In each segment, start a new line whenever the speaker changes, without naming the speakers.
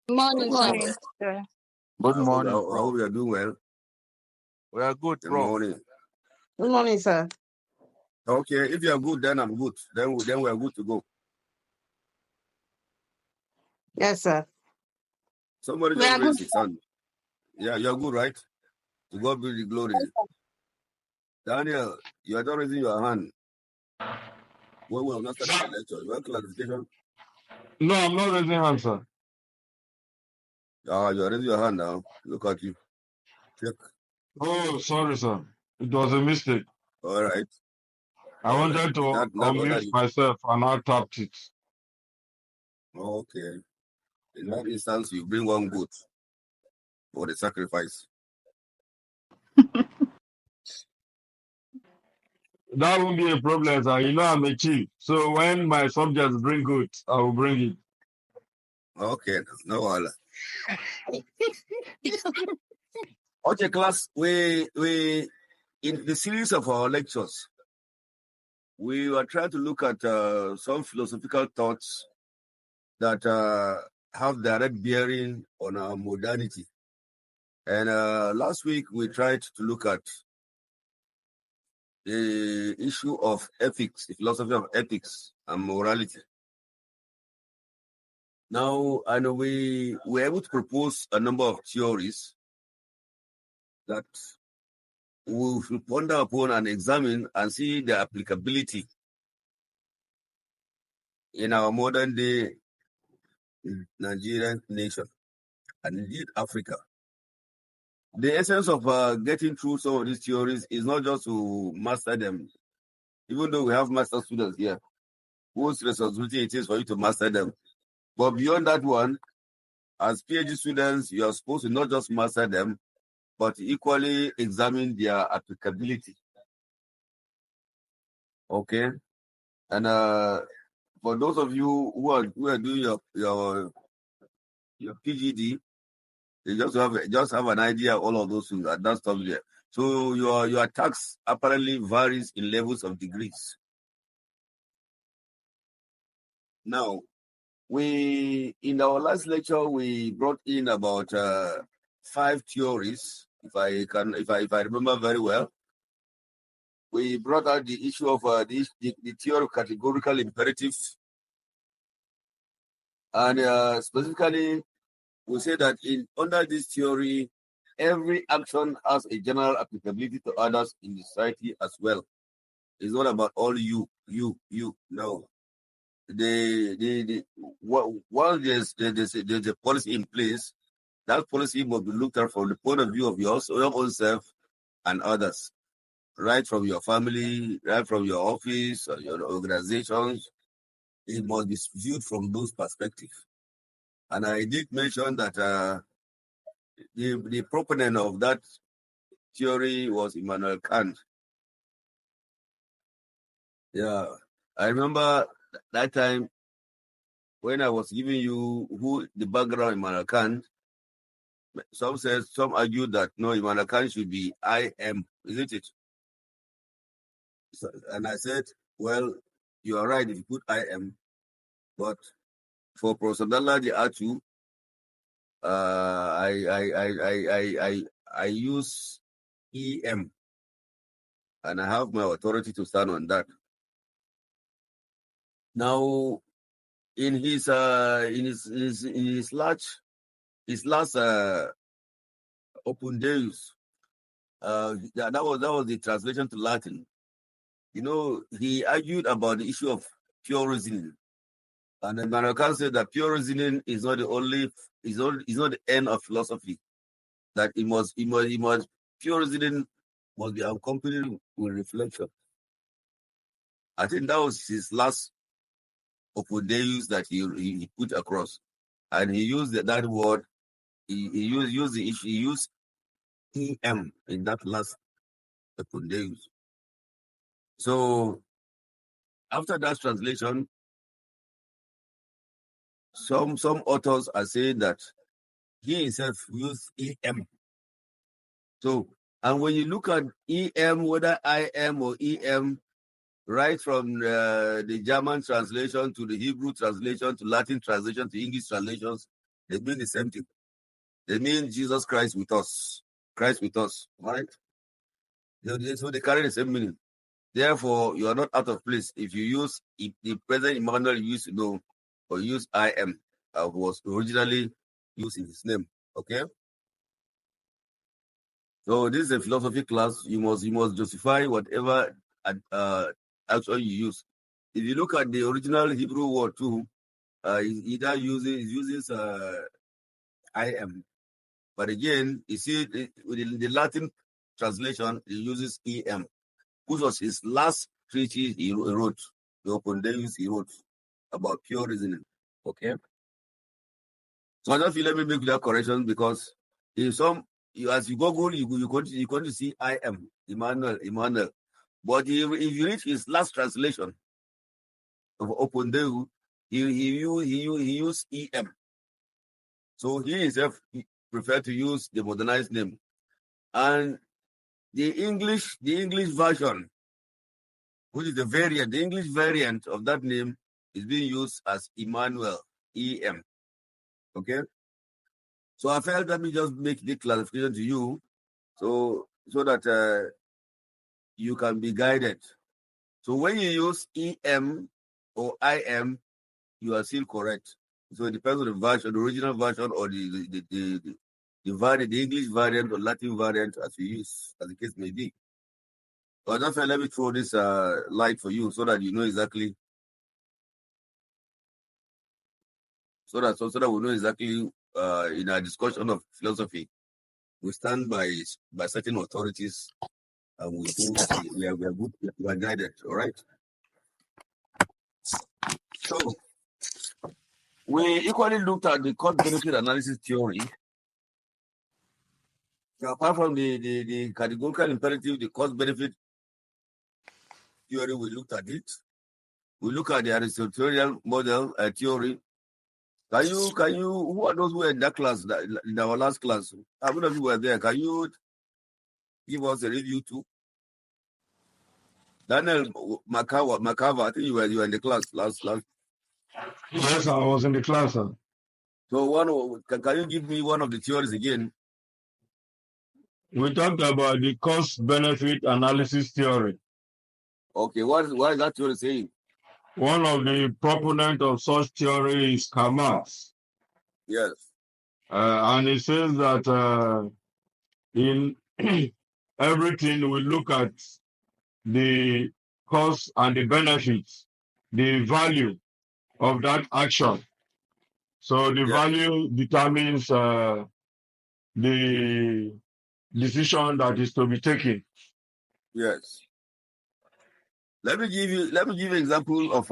Morning,
Good
sir.
morning, sir.
Good
I hope, I
morning,
hope I
Prof.
hope you are doing well.
We are good,
Good
Prof.
morning.
Good morning, sir.
Okay, if you are good, then I'm good. Then we are good to go.
Yes, sir.
Somebody
We
just
are good.
raised his hand. Yeah, you are good, right? To God be the glory. Daniel, you are not raising your hand. Well, we have not started the lecture. You want clarification?
No, I'm not raising hand, sir.
Ah, you are raising your hand now. Look at you. Check.
Oh, sorry, sir. It was a mistake.
All right.
I
All right.
wanted to
That order
unmute
you.
myself and I tapped it.
Okay. In that instance, you bring one goat for the sacrifice.
That won't be a problem, sir. You know I'm a chief. So when my subjects bring good, I will bring it.
Okay. No wahala. Okay, class. We in the series of our lectures, we were trying to look at some philosophical thoughts that have direct bearing on our modernity. And last week we tried to look at the issue of ethics, the philosophy of ethics and morality. Now, and we were able to propose a number of theories that we should ponder upon and examine and see the applicability in our modern day Nigerian nation and indeed Africa. The essence of getting through some of these theories is not just to master them, even though we have master students here, whose responsibility it is for you to master them. But beyond that one, as PhD students, you are supposed to not just master them, but equally examine their applicability. Okay? And for those of you who are doing your PGD, you just have an idea of all of those things, and that stuff there. So your tax apparently varies in levels of degrees. Now, in our last lecture we brought in about 5 theories, if I remember very well. We brought out the issue of the theory of categorical imperatives, and specifically we say that under this theory, every action has a general applicability to others in the society as well. It's not about all you. No. While there's a policy in place, that policy must be looked at from the point of view of your own self and others, right from your family, right from your office or your organizations. It must be viewed from those perspectives. And I did mention that the proponent of that theory was Immanuel Kant. Yeah, I remember that time when I was giving you the background of Immanuel Kant. Some argued that no, Immanuel Kant should be I am, isn't it? So, and I said, well, you are right if you put I am, but for Professor Danladi Atu, I use EM, and I have my authority to stand on that. Now, in his last Open Deus, that was the translation to Latin. You know, he argued about the issue of pure reasoning. And then Immanuel said that pure reasoning is not the end of philosophy. That pure reasoning must be accompanied with reflection. I think that was his last Open Deus that he put across. And he used that word, he used EM in that last Open Deus. So after that translation, some authors are saying that he himself used EM. So, and when you look at EM, whether IM or EM, right from the German translation to the Hebrew translation to Latin translation to English translations, They mean the same thing. They mean Jesus Christ with us. Christ with us. All right? So they carry the same meaning. Therefore, you are not out of place if you use the present Emmanuel you used to know, or use I am, was originally used in his name. Okay? So this is a philosophy class. You must justify whatever action you use. If you look at the original Hebrew word too, either uses I am, but again, you see with the Latin translation, it uses em, which was his last treatise he wrote. The Open Days he wrote about pure reasoning. Okay, so I just feel let me make that correction because if as you Google, you going to see I am Emmanuel. But if you read his last translation of Open Day, he used em. So he himself preferred to use the modernized name. And the English version, which is the English variant of that name is being used as Emmanuel, E-M. Okay? So I felt let me just make the clarification to you so that you can be guided. So when you use E-M or I-M, you are still correct. So it depends on the version, the original version, or the English variant or Latin variant as you use, as the case may be. But that's why let me throw this light for you so that you know exactly, so that we know exactly in our discussion of philosophy, we stand by certain authorities and we are good, we are guided, all right? So we equally looked at the cost-benefit analysis theory. So apart from the categorical imperative, the cost-benefit theory, we looked at it. We look at the Aristotelian model theory. Can you, who are those who were in that class, in our last class? How many of you were there? Can you give us a review too? Daniel Makava, I think you were in the class last.
Yes, I was in the class, sir.
So can you give me one of the theories again?
We talked about the cost-benefit analysis theory.
Okay, what is that theory saying?
One of the proponents of such theory is Marx.
Yes.
And he says that in everything we look at the cost and the benefits, the value of that action. So the value determines the decision that is to be taken.
Yes. Let me give you an example of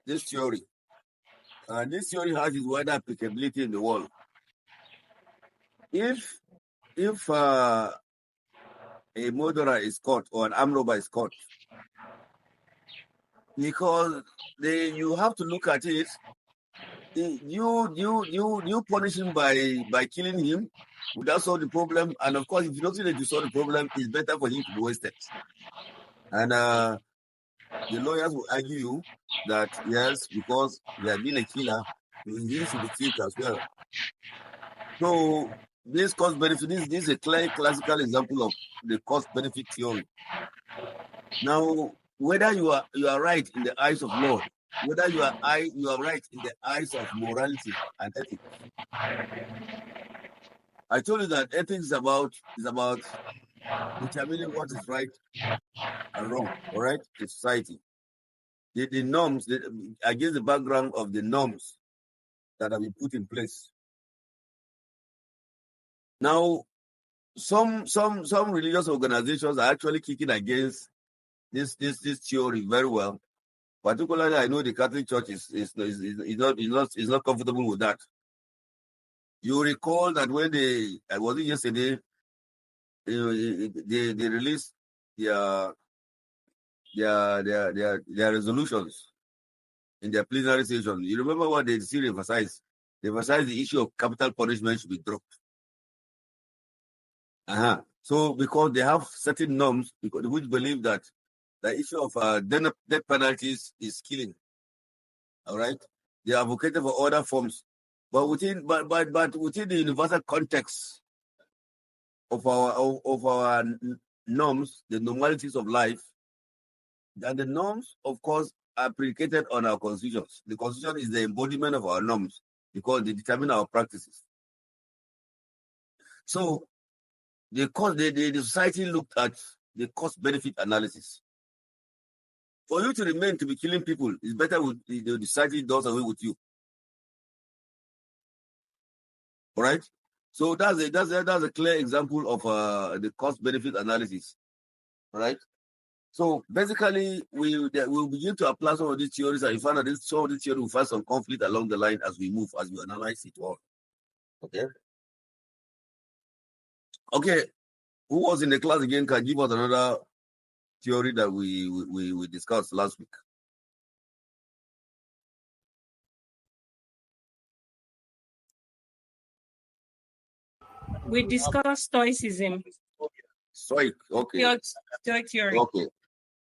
this theory. This theory has its wider applicability in the world. If a murderer is caught or an armed robber is caught, because you have to look at it, you punish him by killing him without solve the problem, and of course, if you don't think that you solve the problem, it's better for him to be wasted. And the lawyers will argue that yes, because he has been a killer, he should be killed as well. So this cost benefit, this is a clear classical example of the cost benefit theory. Now, whether you are right in the eyes of law, whether you are right in the eyes of morality and ethics. I told you that ethics is about determining what is right and wrong, all right, in society. The norms, against the background of the norms that have been put in place. Now, some religious organizations are actually kicking against this theory very well. Particularly, I know the Catholic Church is not comfortable with that. You recall that when was it yesterday, they released their resolutions in their plenary session. You remember what they still emphasized? They emphasized the issue of capital punishment should be dropped. So because they have certain norms which believe that the issue of death penalties is killing. All right. They advocated for other forms, but within within the universal context of our norms, the normalities of life, and the norms, of course, are predicated on our constitutions. The constitution is the embodiment of our norms because they determine our practices. So the society looked at the cost-benefit analysis. For you to remain to be killing people, it's better with the society does away with you. All right. So that's a clear example of the cost-benefit analysis. All right. So basically, we'll begin to apply some of these theories, and you find that some of these theories will find some conflict along the line as we move, as we analyze it all. Okay. Okay. Who was in the class again? Can give us another theory that we discussed last week?
We discussed stoicism.
Stoic. Okay.
Stoic theory.
Okay.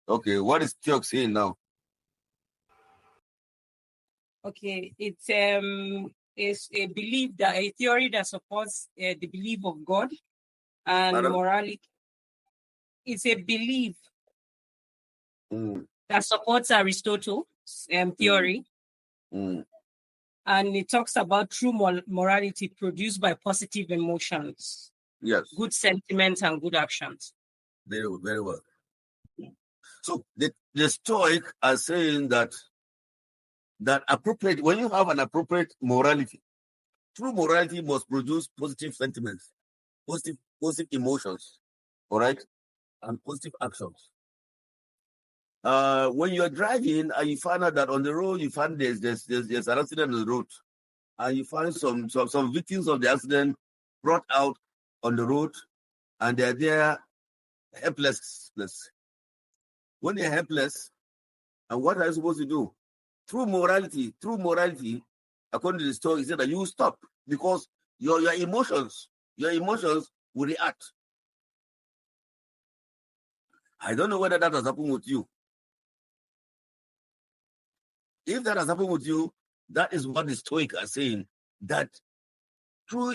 Okay. What is Stoic saying now?
Okay, it's a belief, that a theory that supports the belief of God and
Madam?
morality. It's a belief
Mm,
that supports Aristotle's theory,
mm.
and it talks about true morality produced by positive emotions,
Yes.
good sentiments, and good actions.
Very, very well. So the Stoic are saying that appropriate, when you have an appropriate morality, true morality must produce positive sentiments, positive emotions, all right, and positive actions. When you're driving and you find out that on the road you find there's an accident on the road, and you find some victims of the accident brought out on the road, and they're there helpless. When they're helpless, and what are you supposed to do? True morality, according to the story, is that you stop because your emotions will react. I don't know whether that has happened with you. If that has happened with you, that is what the Stoic are saying, that true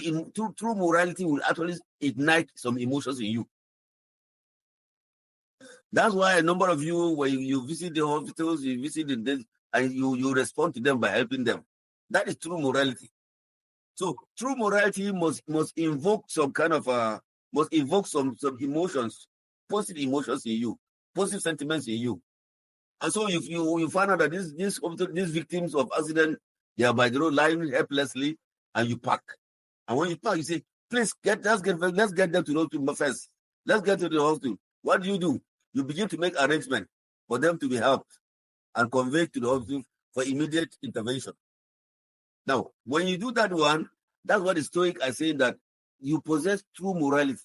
morality will actually ignite some emotions in you. That's why a number of you, when you visit the hospitals, you visit the and you respond to them by helping them. That is true morality. So true morality must invoke some kind of some emotions, positive emotions in you, positive sentiments in you. And so if you find out that these victims of accident, they are by the road lying helplessly, and you park. And when you park, you say, please let's get them to the hospital first. Let's get to the hospital. What do? You begin to make arrangements for them to be helped and conveyed to the hospital for immediate intervention. Now, when you do that one, that's what the Stoic are saying, that you possess true morality.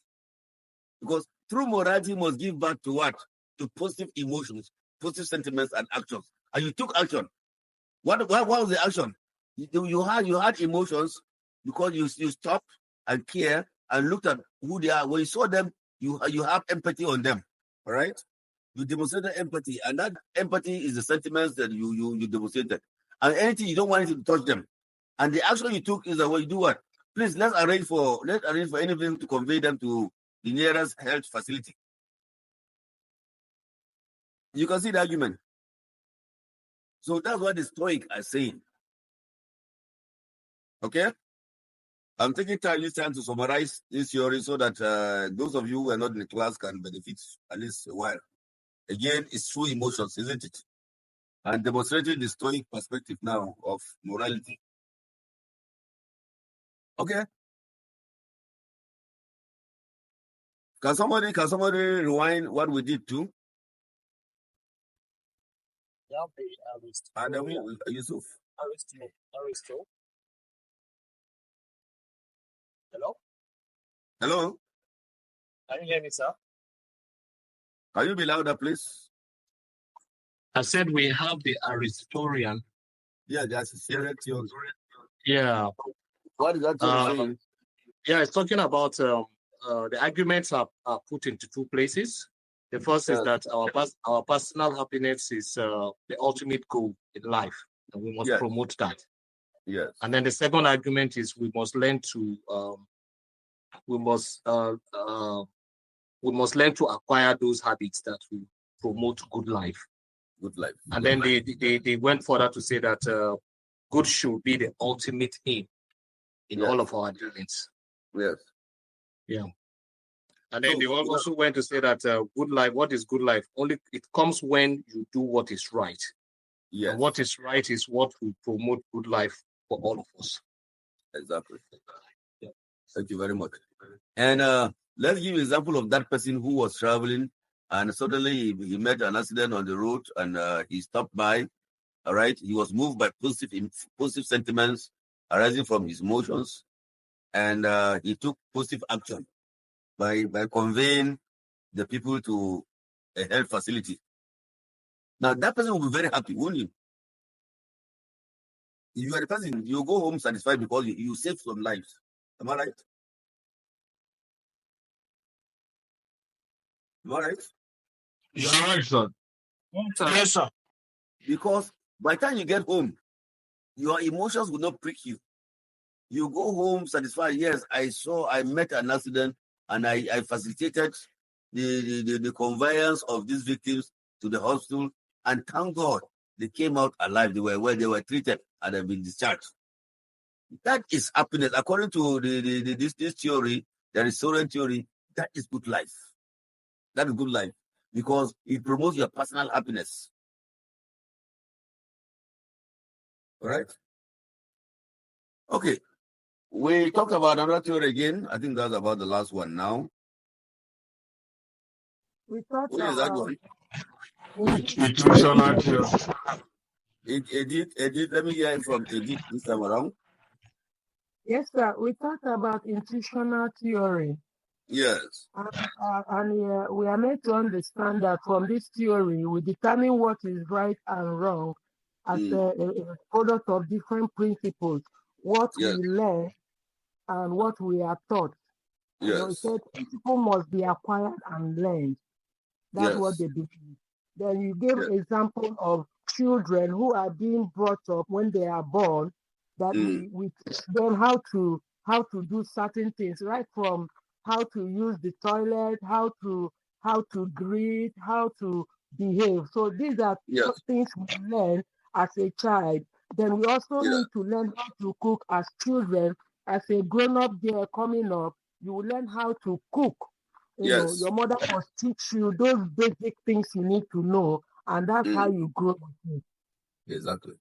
Because true morality must give back to what? To positive emotions, positive sentiments, and actions. And you took action. What was the action? You had emotions because you stopped and care and looked at who they are. When you saw them, you have empathy on them. All right? You demonstrated empathy, and that empathy is the sentiments that you demonstrated. And anything you don't want it to touch them. And the action you took is that when you do what? Please, let's arrange for anything to convey them to the nearest health facility. You can see the argument. So that's what the Stoic are saying. Okay? I'm taking this time to summarize this theory so that those of you who are not in the class can benefit at least a while. Again, it's true emotions, isn't it? And demonstrating the Stoic perspective now of morality. Okay? Can somebody rewind what we did too? Adam, Yusuf.
Aristo.
Hello?
Can you hear me, sir?
Can you be louder, please?
I said we have the Aristotelian.
Yeah, that's a serious theory.
Yeah.
What is that theory saying?
Yeah, it's talking about the arguments are put into two places. The first is that our personal happiness is the ultimate goal in life. And we must
Yes.
promote that.
Yes.
And then the second argument is we must learn to acquire those habits that will promote good life.
Good life.
And then they went further to say that good should be the ultimate aim in all of our dealings.
Yes.
Yeah. And then they also went to say that good life, what is good life? Only it comes when you do what is right.
Yes.
And what is right is what will promote good life for all of us.
Exactly.
Yeah.
Thank you very much. And let's give an example of that person who was traveling and suddenly he met an accident on the road and he stopped by. All right. He was moved by positive sentiments arising from his emotions. And he took positive action by conveying the people to a health facility. Now, that person will be very happy, won't you? If you are the person, you go home satisfied because you saved some lives. Am I right? Am I right?
You're right, sir.
Yes, sir.
Because by the time you get home, your emotions will not prick you. You go home satisfied. Yes, I met an accident and I facilitated the conveyance of these victims to the hospital. And thank God they came out alive. They were treated and have been discharged. That is happiness. According to this theory, the restaurant theory, that is good life. That is good life because it promotes your personal happiness. All right? Okay. We talked about another theory again. I think that's about the last one now.
We talked
What is that
about
one?
Institutional theory.
Edith, let me hear it from Edith this time around.
yes, sir. We talked about institutional theory.
Yes.
And we are made to understand that from this theory, we determine what is right and wrong as a product of different principles, what
Yes.
we learn and what we are taught. You know, it
Yes.
said principles must be acquired and learned. That's what
Yes.
they believe. Then you gave
Yes.
example of children who are being brought up when they are born, that we teach them how to do certain things, right from how to use the toilet, how to greet, how to behave. So these are
Yes.
things we learn as a child. Then we also
Yeah.
need to learn how to cook as children. As a grown-up there coming up, you will learn how to cook. You know,
Yes.
your mother must teach you those basic things you need to know, and that's how you grow with it.
Exactly.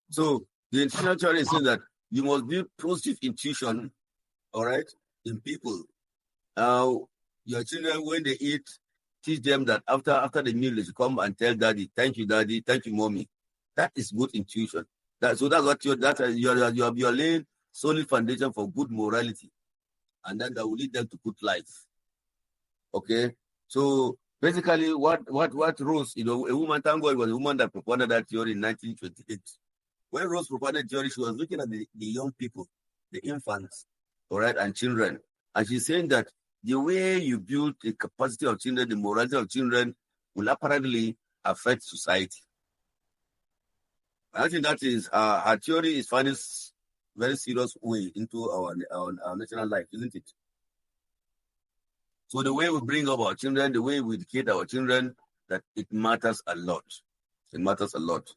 So the institutional theory says that you must build positive intuition, all right, in people. Your children, when they eat, teach them that after the meal, they should come and tell daddy, thank you, mommy. That is good intuition. That's what you're laying solid foundation for good morality, and then that will lead them to good life. Okay, so basically, what Rose, a woman, thank God, was a woman that propounded that theory in 1928. When Rose propounded theory, she was looking at the young people, the infants, all right, and children, and she's saying that the way you build the capacity of children, the morality of children, will apparently affect society. I think that is her theory is finding very serious way into our national life, isn't it? So the way we bring up our children, the way we educate our children, that it matters a lot. It matters a lot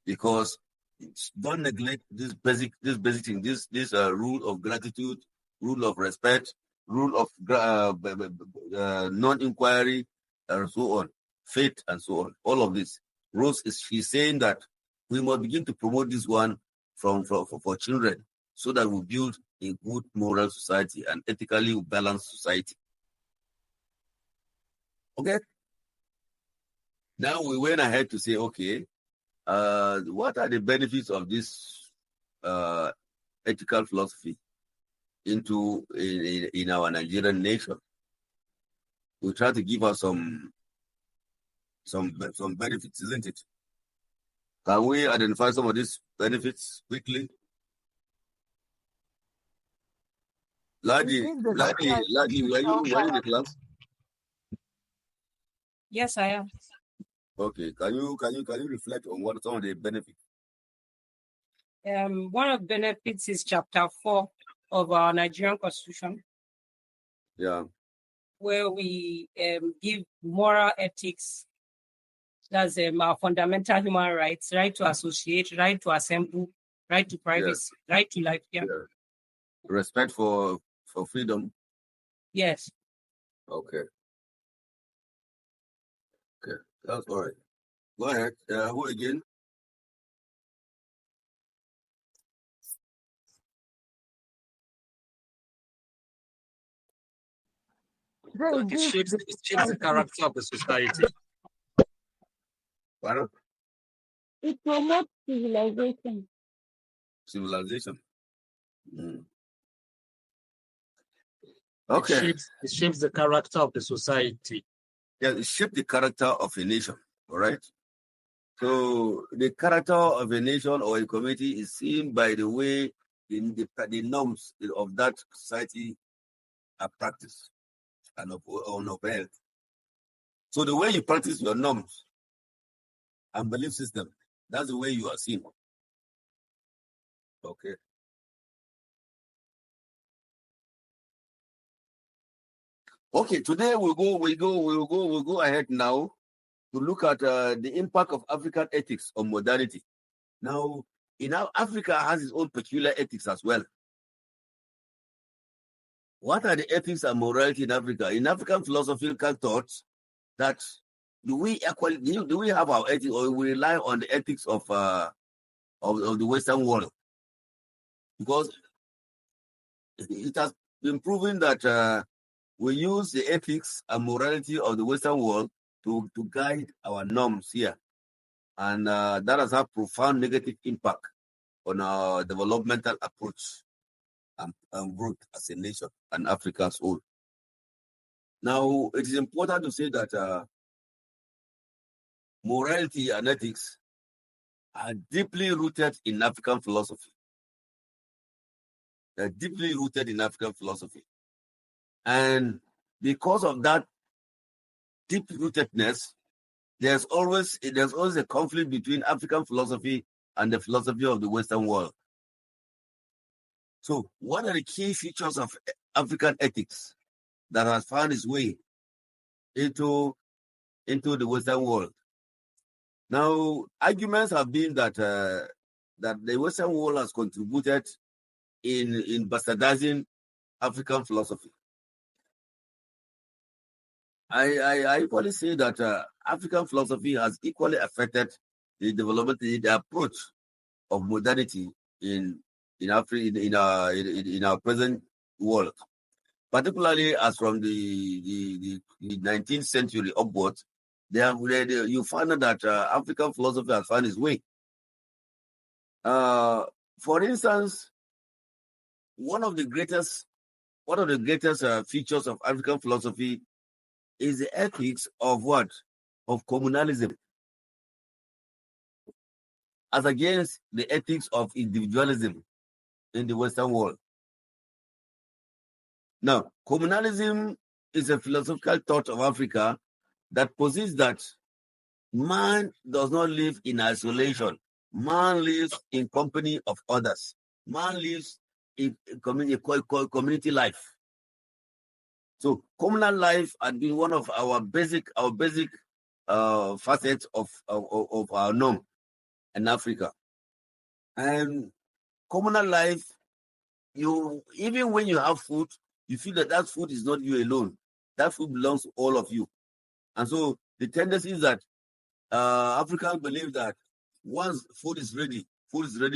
because don't neglect this basic thing, this rule of gratitude, rule of respect, rule of non-inquiry, and so on, faith, and so on. All of this. Rose she's saying that we must begin to promote this one for children, so that we build a good moral society and ethically balanced society. Okay. Now we went ahead to say, okay, what are the benefits of this ethical philosophy in our Nigerian nation? We try to give us some benefits, isn't it? Can we identify some of these benefits quickly? Ladi, were you in the class?
Yes, I am.
Okay. Can you reflect on what some of the benefits?
One of the benefits is chapter 4 of our Nigerian Constitution.
Yeah.
Where we give moral ethics. That's our fundamental human rights: right to associate, right to assemble, right to privacy, right to life. Yeah.
Respect for freedom.
Yes.
Okay. Okay, that's all right. Go ahead. Who again?
It shapes the character of the society.
Pardon?
It promotes civilization.
Civilization. Okay.
It shapes the character of the society.
Yeah, it shapes the character of a nation. All right. So the character of a nation or a community is seen by the way the norms of that society are practiced and upheld. So the way you practice your norms and belief system, that's the way you are seen. Okay. Okay, today we'll go ahead now to look at the impact of African ethics on modernity. Now, Africa has its own peculiar ethics as well. What are the ethics and morality in Africa? In African philosophical thoughts, that do we have our ethics, or we rely on the ethics of the Western world? Because it has been proven that we use the ethics and morality of the Western world to guide our norms here. And that has had profound negative impact on our developmental approach and growth as a nation and Africa as whole. Now, it is important to say that morality and ethics are deeply rooted in African philosophy. They're deeply rooted in African philosophy. And because of that deep rootedness, there's always a conflict between African philosophy and the philosophy of the Western world. So what are the key features of African ethics that has found its way into the Western world? Now, arguments have been that the Western world has contributed in bastardizing African philosophy. I equally say that African philosophy has equally affected the development, the approach of modernity in Africa, in our present world, particularly as from the 19th century upwards. You find that African philosophy has found its way. For instance, one of the greatest features of African philosophy is the ethics of what? Of communalism, as against the ethics of individualism in the Western world. Now, communalism is a philosophical thought of Africa that posits that man does not live in isolation. Man lives in company of others. Man lives in community life. So communal life had been one of our basic facets of our norm in Africa. And communal life, even when you have food, you feel that food is not you alone. That food belongs to all of you. And so the tendency is that Africans believe that once food is ready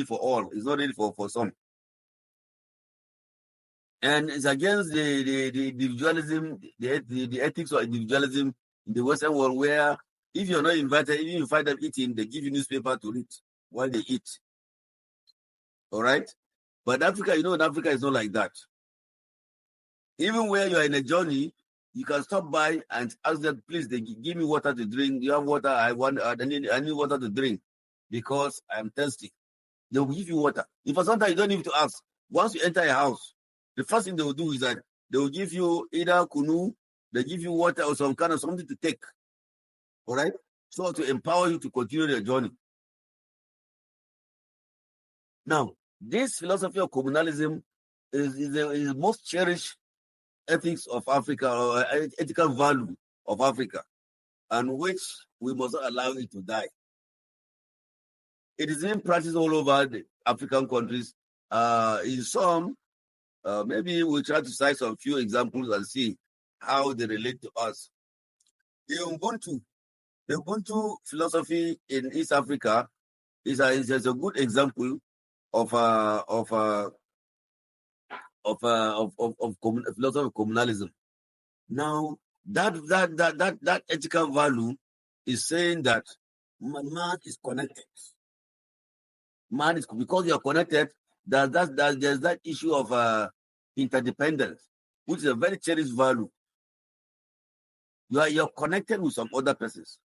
for all. It's not ready for some. And it's against the individualism, the ethics of individualism in the Western world, where if you're not invited, even if you find them eating, they give you newspaper to read while they eat. All right? But Africa, in Africa is not like that. Even where you're in a journey, you can stop by and ask them, please, they give me water to drink. You have water? I need water to drink because I'm thirsty. They will give you water. If for sometimes you don't need to ask. Once you enter a house, the first thing they will do is that they will give you either kunu, they give you water or some kind of something to take. All right? So to empower you to continue your journey. Now, this philosophy of communalism is the most cherished ethics of Africa, or ethical value of Africa, and which we must not allow it to die. It is being practiced all over the African countries. In some, maybe we'll try to cite some few examples and see how they relate to us. The Ubuntu philosophy in East Africa is a good example of philosophy of communalism. Now, that ethical value is saying that man is connected. Man is, because you are connected. There's that issue of interdependence, which is a very cherished value. You're connected with some other persons.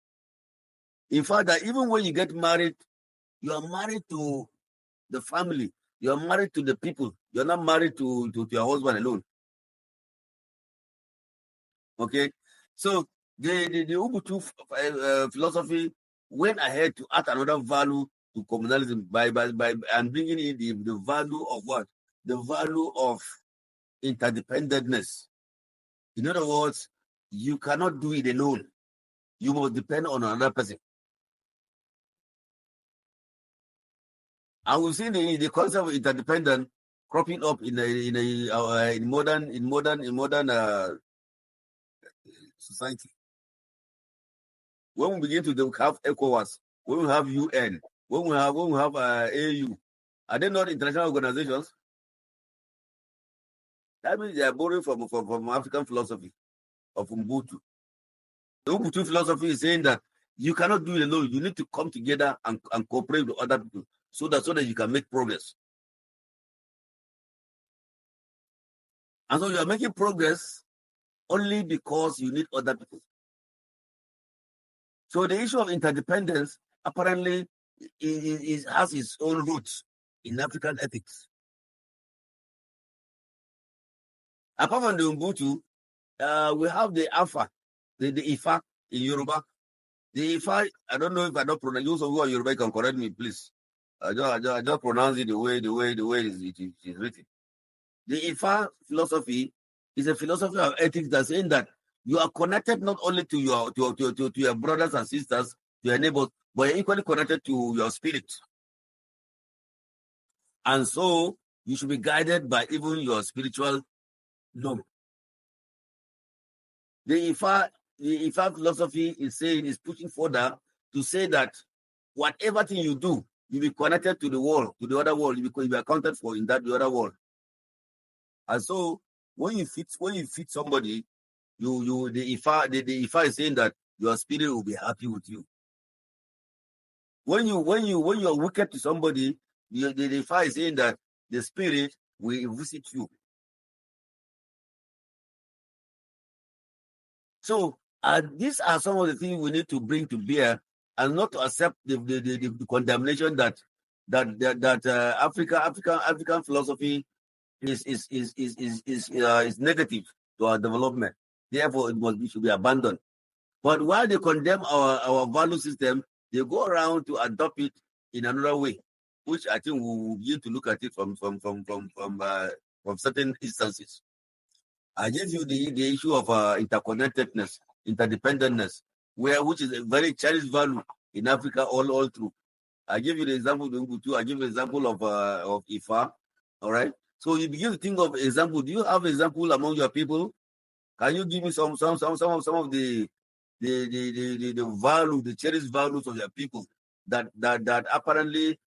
In fact, that even when you get married, you are married to the family. You are married to the people. You're not married to your husband alone. Okay, so the Ubuntu philosophy went ahead to add another value to communalism by and bringing in the value of what? The value of interdependentness. In other words, you cannot do it alone. You must depend on another person. And we've seen the concept of interdependent cropping up in modern society. When we begin to have ECOWAS, when we have UN, when we have AU, are they not international organizations? That means they are borrowing from African philosophy of Ubuntu. The Ubuntu philosophy is saying that you cannot do it alone. You need to come together and cooperate with other people so that you can make progress. And so you are making progress only because you need other people. So the issue of interdependence apparently has its own roots in African ethics. Apart from the Ubuntu, we have the Alpha, the Ifa in Yoruba. The Ifa, I don't know if I don't pronounce. Those of you who are Yoruba can correct me, please. I just pronounce it the way it is written. The Ifa philosophy is a philosophy of ethics that's saying that you are connected not only to your brothers and sisters, to your neighbors, but you're equally connected to your spirit. And so you should be guided by even your spiritual norm. The Ifa philosophy is pushing further to say that whatever thing you do, you'll be connected to the world, to the other world, you'll be accounted for in the other world. And so when you feed somebody, the Ifa is saying that your spirit will be happy with you. When you are wicked to somebody, the Ifa is saying that the spirit will visit you. So these are some of the things we need to bring to bear, and not to accept the condemnation that African philosophy is negative to our development. Therefore, it should be abandoned. But while they condemn our value system, they go around to adopt it in another way, which I think we will begin to look at it from certain instances. I gave you the issue of interconnectedness, interdependentness, which is a very cherished value in Africa all through. I give you the example of Ubuntu. I give you the example of Ifa. All right. So you begin to think of example. Do you have example among your people? Can you give me some of the value, the cherished values of your people that apparently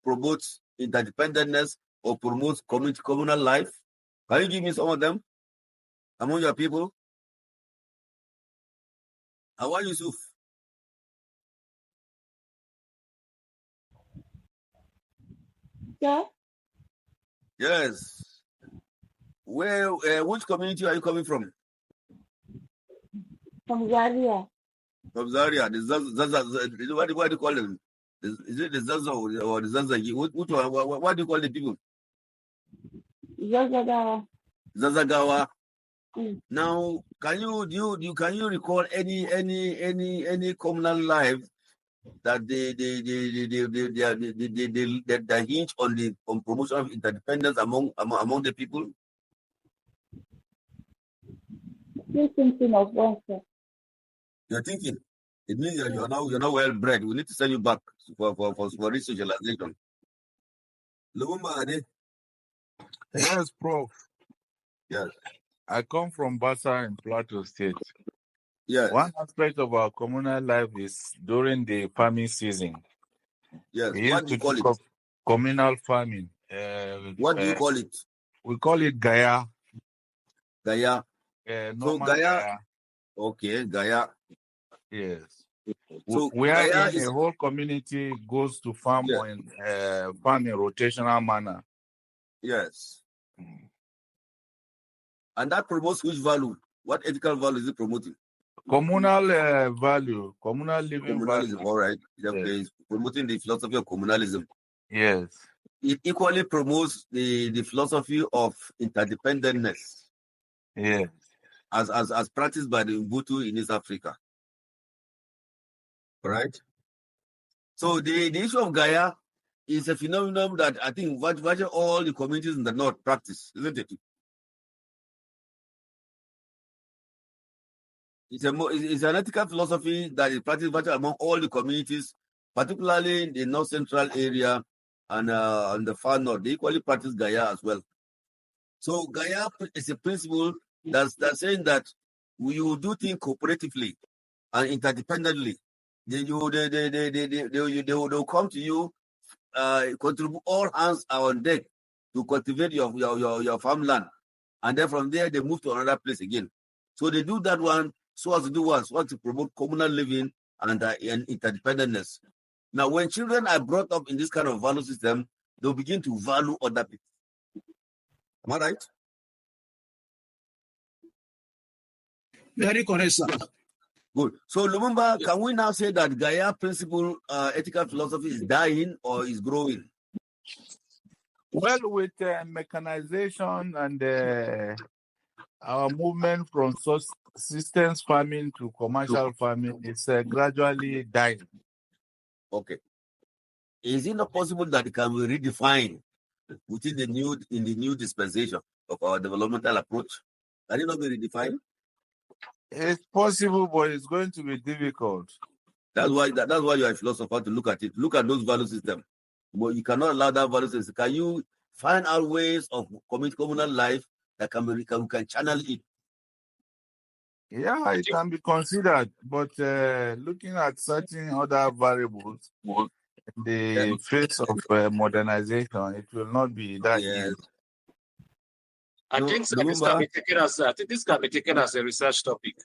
promotes interdependentness or promotes communal life? Can you give me some of them among your people? Hawa Yusuf.
Yeah.
Yes. Where? Which community are you coming from?
From Zaria.
From Zaria. The Zaza. What do you call them? Is it the Zaza or the Zazagi? Which one? What do you call the people?
Zazagawa.
Zazagawa. Now, can you recall any communal life that they hinge on promotion of interdependence among the people.
Still thinking of one, sir.
You're thinking. It means that you're not well bred. We need to send you back for resocialization. Lumumba Ade.
Yes, Prof.
Yes.
I come from Basa in Plateau State.
Yes.
One aspect of our communal life is during the farming season.
Yes.
We
What
used
do you
to
call
do
it?
communal farming.
What do you call it?
We call it Gaya.
Gaya.
Normal
Gaya.
Gaya.
Okay, Gaya.
Yes.
So
Where
Gaya
in
is
a whole community goes to farm in rotational manner.
yes. And that promotes which value? What ethical value is it promoting?
Communal value, communal living
Communalism,
value.
all right.
Yes.
Okay, it's promoting the philosophy of communalism.
Yes.
It equally promotes the philosophy of interdependentness.
Yes.
As practiced by the Ubuntu in East Africa. Right? So the issue of Gaia is a phenomenon that I think virtually all the communities in the north practice, isn't it? It's an ethical philosophy that is practiced virtually among all the communities, particularly in the north central area and on the far north. They equally practice Gaia as well. So Gaia is a principle that's saying that we will do things cooperatively and interdependently. They'll come to you, contribute, all hands are on deck to cultivate your farmland. And then from there, they move to another place again. So they do that one so as to do what? So as to promote communal living and interdependence. Now, when children are brought up in this kind of value system, they'll begin to value other people. Am I right?
Very correct, sir.
Good. So, Lumumba, can we now say that Gaia principle ethical philosophy is dying or is growing?
Well, with mechanization and our movement from subsistence farming to commercial farming, it's gradually dying.
Okay. Is it not possible that it can be redefined within the new dispensation of our developmental approach? Can it not be redefined?
It's possible, but it's going to be difficult.
That's why you are a philosopher to look at it. Look at those value systems. But you cannot allow that value system. Can you find out ways of communal life that we can channel it?
Yeah, it can be considered, but looking at certain other variables in the face of modernization, it will not be that easy.
I think this can be taken as a research topic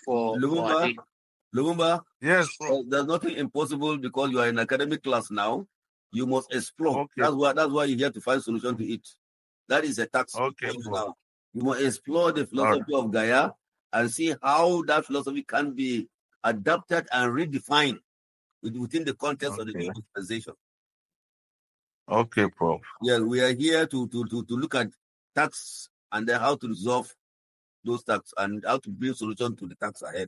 for
Lumumba.
Yes,
there's nothing impossible because you are in academic class now. You must explore. Okay. That's why you're here to find solution to it. That is a task.
Okay.
Now. You must explore the philosophy of Gaia and see how that philosophy can be adapted and redefined within the context of the new dispensation.
Okay, Prof.
Yeah, we are here to look at tax and then how to resolve those tax and how to bring solution to the tax ahead.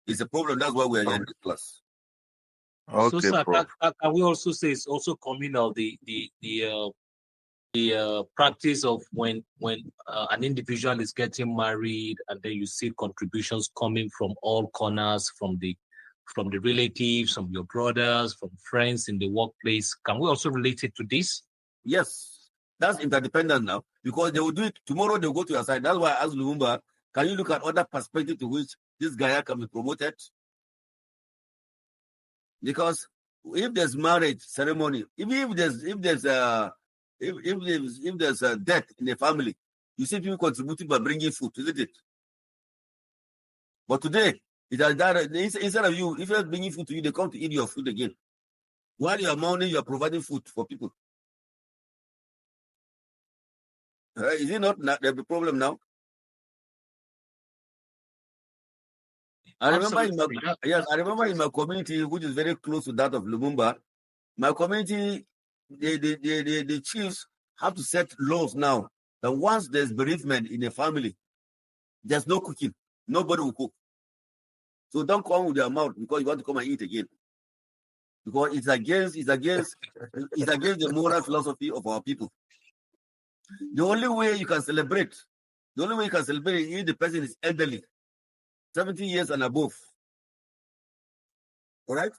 It's a problem. That's why we are here in this class.
Okay, so, sir, can we also say it's also communal the practice of when an individual is getting married and then you see contributions coming from all corners, from the relatives, from your brothers, from friends in the workplace. Can we also relate it to this?
Yes, that's interdependent now because they will do it tomorrow. They'll go to your side. That's why I asked Lumumba, can you look at other perspectives to which this Gaia can be promoted? Because if there's marriage ceremony, if there's a death in the family, you see people contributing by bringing food, isn't it? But today, it has that instead of you, if you're bringing food to you, they come to eat your food again. While you are mourning, you are providing food for people. Is it not the problem now? I remember in my community, which is very close to that of Lumumba, my community, the chiefs have to set laws now that once there's bereavement in a family, there's no cooking. Nobody will cook. So don't come with your mouth because you want to come and eat again. because it's against the moral philosophy of our people. The only way you can celebrate is if the person is elderly, 70 years and above. All right?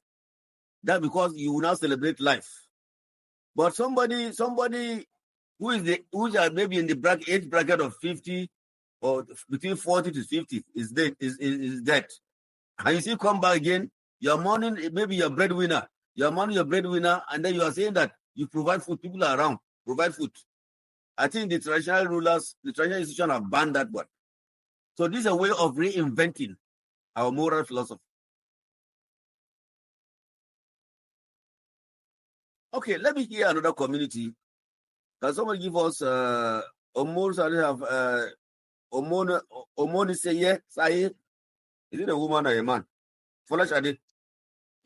That's because you will now celebrate life. But somebody who's maybe in the age bracket of 50 or between 40 to 50 is dead. And you see, come back again, you're mourning, maybe you're breadwinner. You're mourning your breadwinner, and then you are saying that you provide food, people are around, provide food. I think the traditional rulers, the traditional institution have banned that one. So this is a way of reinventing our moral philosophy. Okay, let me hear another community. Can someone give us Omoni say Is it a woman or a man?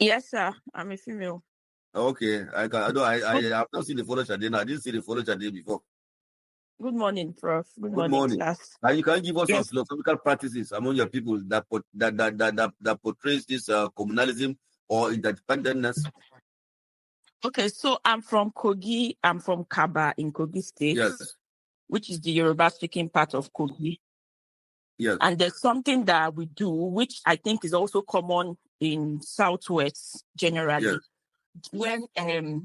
Yes, sir. I'm a female.
Okay, I have not seen the follow Shade. I didn't see the follow Shade before.
Good morning, Prof. Good
morning,
class.
And you can give us some philosophical practices among your people that portrays this communalism or interdependentness.
Okay, so I'm from Kogi. I'm from Kaba in Kogi State, which is the Yoruba-speaking part of Kogi.
Yes.
And there's something that we do, which I think is also common in Southwest generally.
Yes.
When a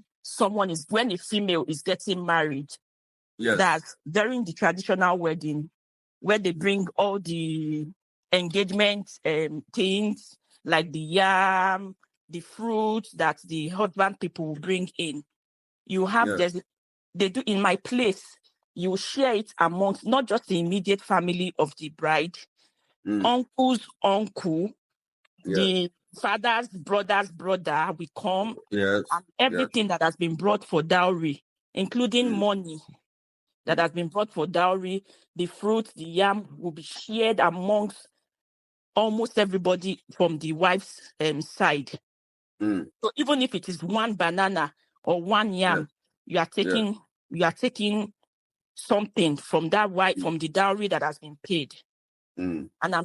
female is getting married, that's during the traditional wedding, where they bring all the engagement things like the yam, the fruit that the husband people will bring in. You have they do in my place. You share it amongst not just the immediate family of the bride, uncle's uncle, the father's brother will come, and everything that has been brought for dowry, including money that has been brought for dowry, the fruit, the yam will be shared amongst almost everybody from the wife's side. So even if it is one banana or one yam, you are taking something from from the dowry that has been paid. And I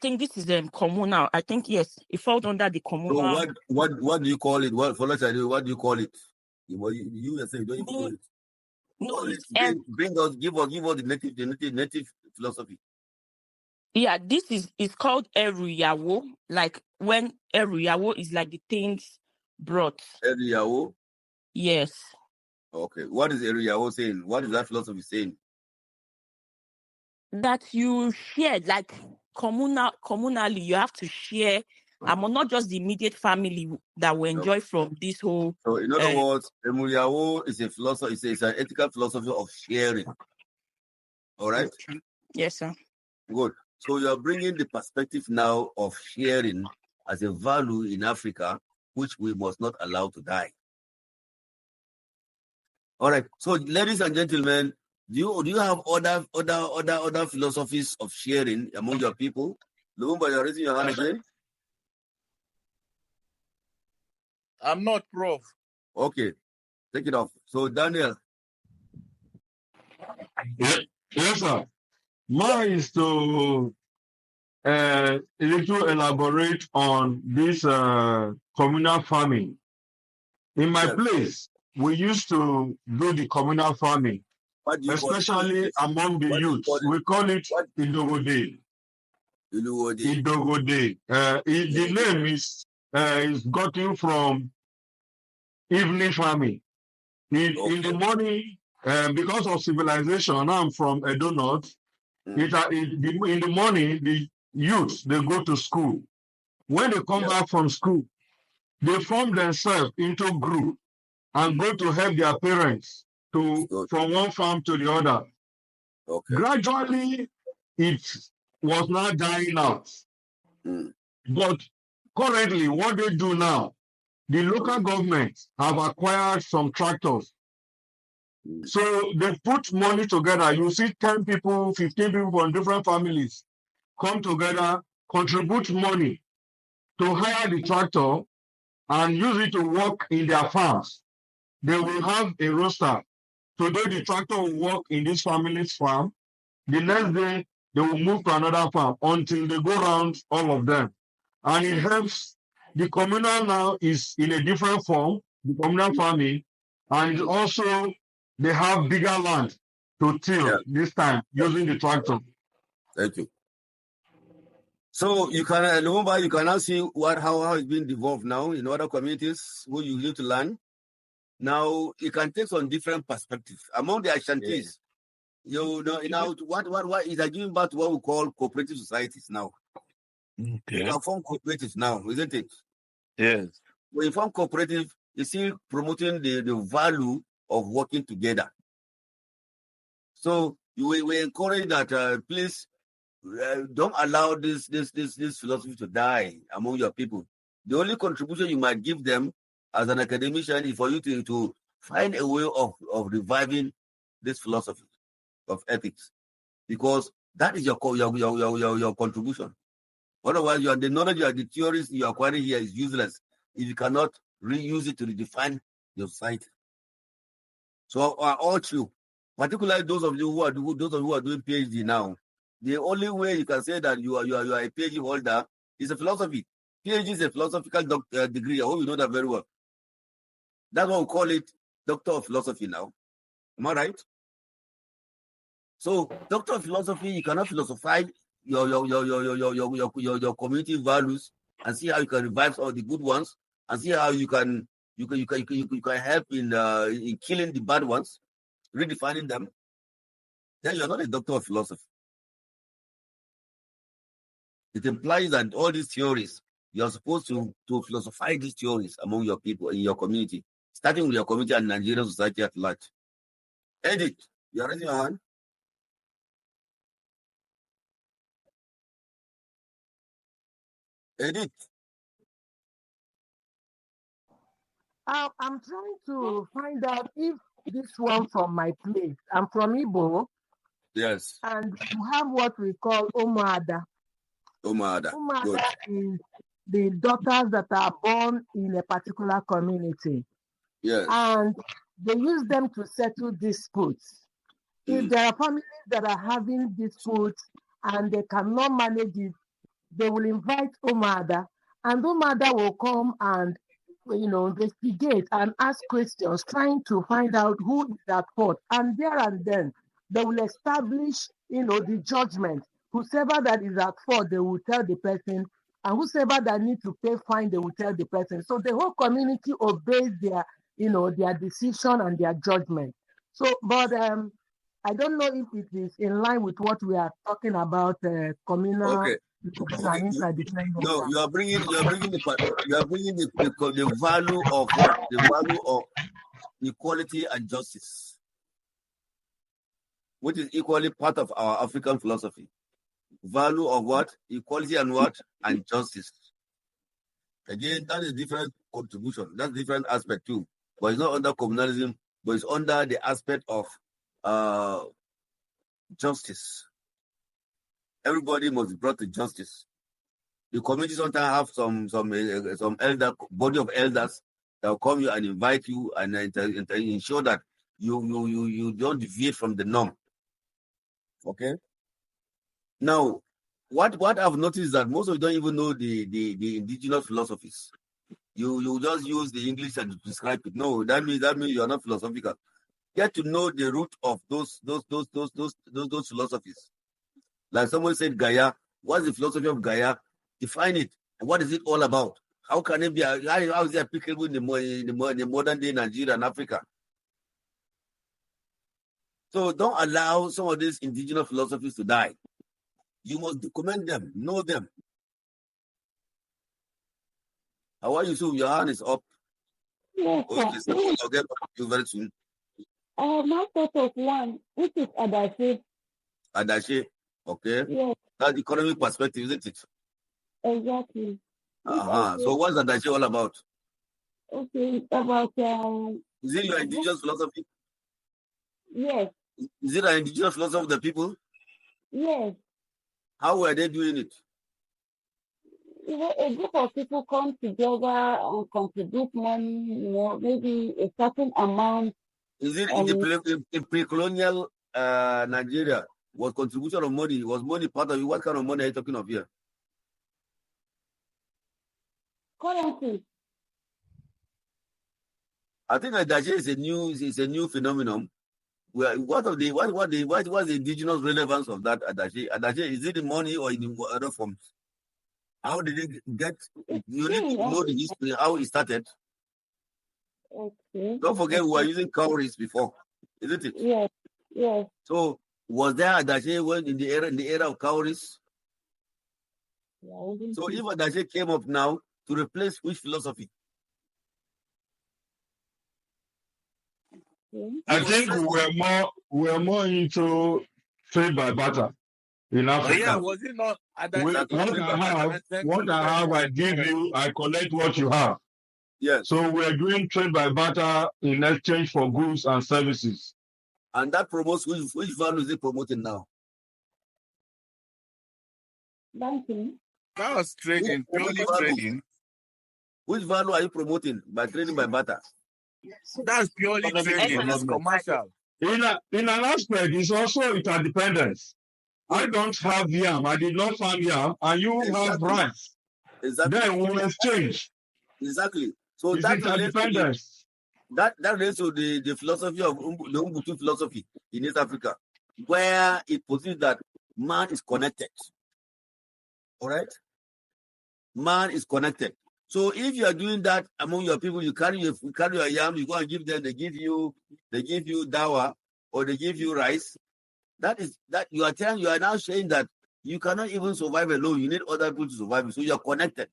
think this is communal. I think yes, it falls under the communal.
So what do you call it? What do you call it? You yourself don't even know it.
No,
give us the native philosophy.
Yeah, this is called Eruyawo. Like when Eruyawo is like the things brought.
Eruyawo?
Yes.
Okay. What is Eruyawo saying? What is that philosophy saying?
That you share, like communally, you have to share among not just the immediate family that will enjoy from this whole.
So in other words, Eruyawo is a philosophy. It's an ethical philosophy of sharing. All right.
Yes, sir.
Good. So you are bringing the perspective now of sharing as a value in Africa, which we must not allow to die. All right. So, ladies and gentlemen, do you have other philosophies of sharing among your people? Lumumba, you're raising your hand again.
I'm not, Prof.
Okay, take it off. So, Daniel.
Yes, sir. Mine is to elaborate on this communal farming. In my place, we used to do the communal farming, especially among the youth. We call it Idogode. Idogode. The name is gotten from evening farming. In the morning, because of civilization, I'm from Edo North. In the morning, the youth, they go to school. When they come back from school, they form themselves into group and go to help their parents from one farm to the other. Gradually, it was now dying out. But currently, what they do now, the local government have acquired some tractors. So they put money together. You see 10 people, 15 people from different families come together, contribute money to hire the tractor and use it to work in their farms. They will have a roster. Today, the tractor will work in this family's farm. The next day, they will move to another farm until they go around all of them. And it helps the communal now is in a different form, the communal farming, and also they have bigger land to till this time using the tractor.
Thank you. So you can remember, you can now see how it's been developed now in other communities who you need to learn. Now you can take some different perspectives among the Ashantis. You know, now what is giving back to what we call cooperative societies now. Okay. You can form cooperatives now, isn't it?
Yes.
When you form cooperative, you see promoting the value of working together. So we encourage that please don't allow this philosophy to die among your people. The only contribution you might give them as an academician is for you to find a way of reviving this philosophy of ethics, because that is your contribution. Otherwise, the knowledge, the theories you are acquiring here is useless if you cannot reuse it to redefine your society. So I urge you, particularly those of you who are doing PhD now, the only way you can say that you are a PhD holder is a philosophy. PhD is a philosophical degree. I hope you know that very well. That's why we call it Doctor of Philosophy now. Am I right? So, Doctor of Philosophy, you cannot philosophize your community values and see how you can revive all the good ones and see how you can help in killing the bad ones, redefining them. Then you're not a Doctor of Philosophy. It implies that all these theories, you're supposed to philosophize these theories among your people in your community, starting with your community and Nigerian society at large. Edith, you're raising your hand. Edith.
I'm trying to find out if this one from my place. I'm from Igbo.
Yes.
And we have what we call Omada.
Omada.
Omada is the daughters that are born in a particular community.
Yes.
And they use them to settle disputes. If there are families that are having disputes and they cannot manage it, they will invite Omada, and Omada will come and investigate and ask questions, trying to find out who is at fault. And there and then, they will establish, the judgment. Whoever that is at fault, they will tell the person, and whoever that needs to pay fine, they will tell the person. So the whole community obeys their decision and their judgment. So, but I don't know if it is in line with what we are talking about, communal.
Okay. No, you are bringing the value of what? The value of equality and justice, which is equally part of our African philosophy. Value of what? Equality and what? And justice. Again, that is different contribution. That's different aspect too. But it's not under communalism, but it's under the aspect of justice. Everybody must be brought to justice. The community sometimes have some body of elders that will come you and invite you and ensure that you don't deviate from the norm. Okay. Now, what I've noticed is that most of you don't even know the indigenous philosophies. You just use the English and describe it. No, that means you are not philosophical. Get to know the root of those philosophies. Like someone said, Gaia. What's the philosophy of Gaia? Define it. And what is it all about? How can it be? How is it applicable in the modern day Nigeria and Africa? So don't allow some of these indigenous philosophies to die. You must document them, know them. How are you? So your hand is up.
Yes,
Okay, so I'll get back to you very soon.
My thought of one, which is Adashi.
Adashi, okay.
Yes.
That's the economic perspective, isn't it?
Exactly.
So what's Adashi all about?
Okay, about
is it your indigenous philosophy?
Yes.
Is it an indigenous philosophy of the people?
Yes.
How were they doing it?
A group of people come together and contribute money, maybe a certain amount.
Is it in pre-colonial Nigeria? Was contribution of money? Was money part of it? What kind of money are you talking of here?
Currently.
I think Adache is a new phenomenon. What's the indigenous relevance of that Adache? Adache, is it the money or in other forms? How did it get? You need to know the history, how it started.
Okay.
Don't forget, we were using cowries before, isn't it?
Yes. Yes.
So was there Adache when in the era of cowries?
Yeah,
So if Adache came up now to replace which philosophy?
I think we were more into trade by barter in Africa.
Yeah, was it not?
What I have, I give you, I collect what you have.
Yes.
So we're doing trade by barter in exchange for goods and services.
And that promotes which value is it promoting now?
Banking.
That was trading, purely trading.
Which value are you promoting by trading by barter?
That's purely trading, it's commercial.
In an aspect, it's also interdependence. I don't have yam, I did not farm yam, and you have rice.
Exactly.
Then we will exchange.
Exactly. So
it's
that
interdependence.
That relates to the philosophy of the Ubuntu philosophy in East Africa, where it posits that man is connected. All right? Man is connected. So if you are doing that among your people, you carry your yam, you go and give them, they give you dawa or they give you rice. That you are now saying that you cannot even survive alone. You need other people to survive. So you are connected.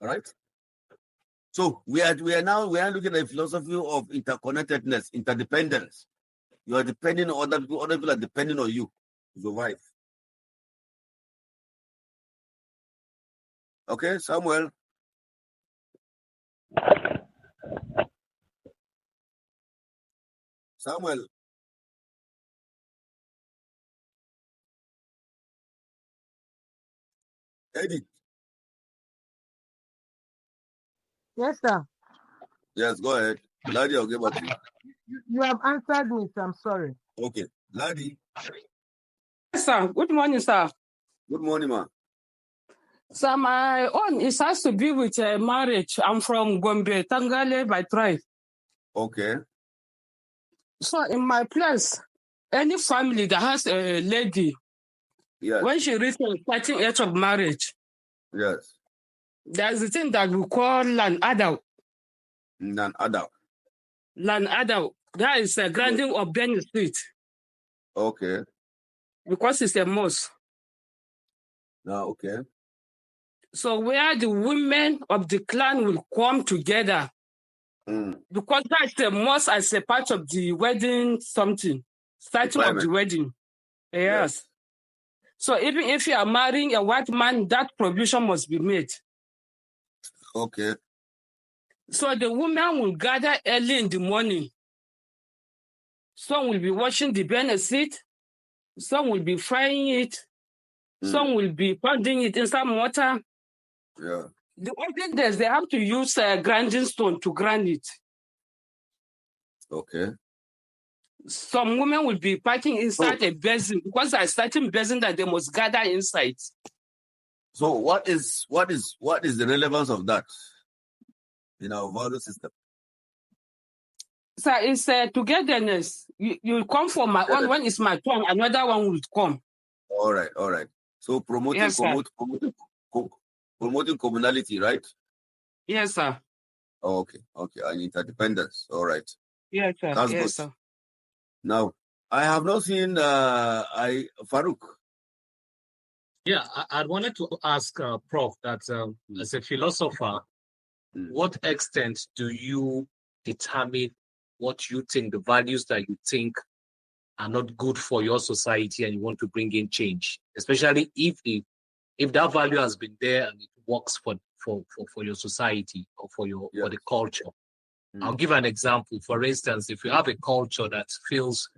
All right? So we are now looking at a philosophy of interconnectedness, interdependence. You are depending on other people are depending on you to survive. Okay, Samuel. Eddie.
Yes, sir.
Yes, go ahead. Ladi, I'll get back to you.
You have answered me, so I'm sorry.
Okay. Ladi.
Yes, sir. Good morning, sir.
Good morning, ma.
So my own, it has to be with marriage. I'm from Gombe, Tangale by tribe.
Okay.
So in my place, any family that has a lady,
yes,
when she reaches the starting age of marriage,
yes,
there's a thing that we call land adult.
Land adult.
Land adult. That is a granting of benefit.
Okay.
Because it's a must.
No, okay.
So where the women of the clan will come together, because that's a must as a part of the wedding starting of the wedding. Yes. So even if you are marrying a white man, that provision must be made.
Okay.
So the woman will gather early in the morning. Some will be washing the benefit. Some will be frying it. Some will be pounding it in some water.
Yeah.
The olden days, they have to use a grinding stone to grind it.
Okay.
Some women will be packing inside a basin because there are certain basin that they must gather inside.
So what is the relevance of that in our value system?
So it's togetherness. You come for my own, when it's my turn, another one will come.
All right. So promoting communality, right?
Yes, sir.
Okay, and interdependence. All right.
Yes, sir.
That's
yes,
good.
Sir.
Now, I have not seen Farouk.
Yeah, I wanted to ask Prof that as a philosopher, what extent do you determine what you think, the values that you think are not good for your society and you want to bring in change, especially if that value has been there and it works for your society or for the culture. I'll give an example. For instance, if you have a culture that feels,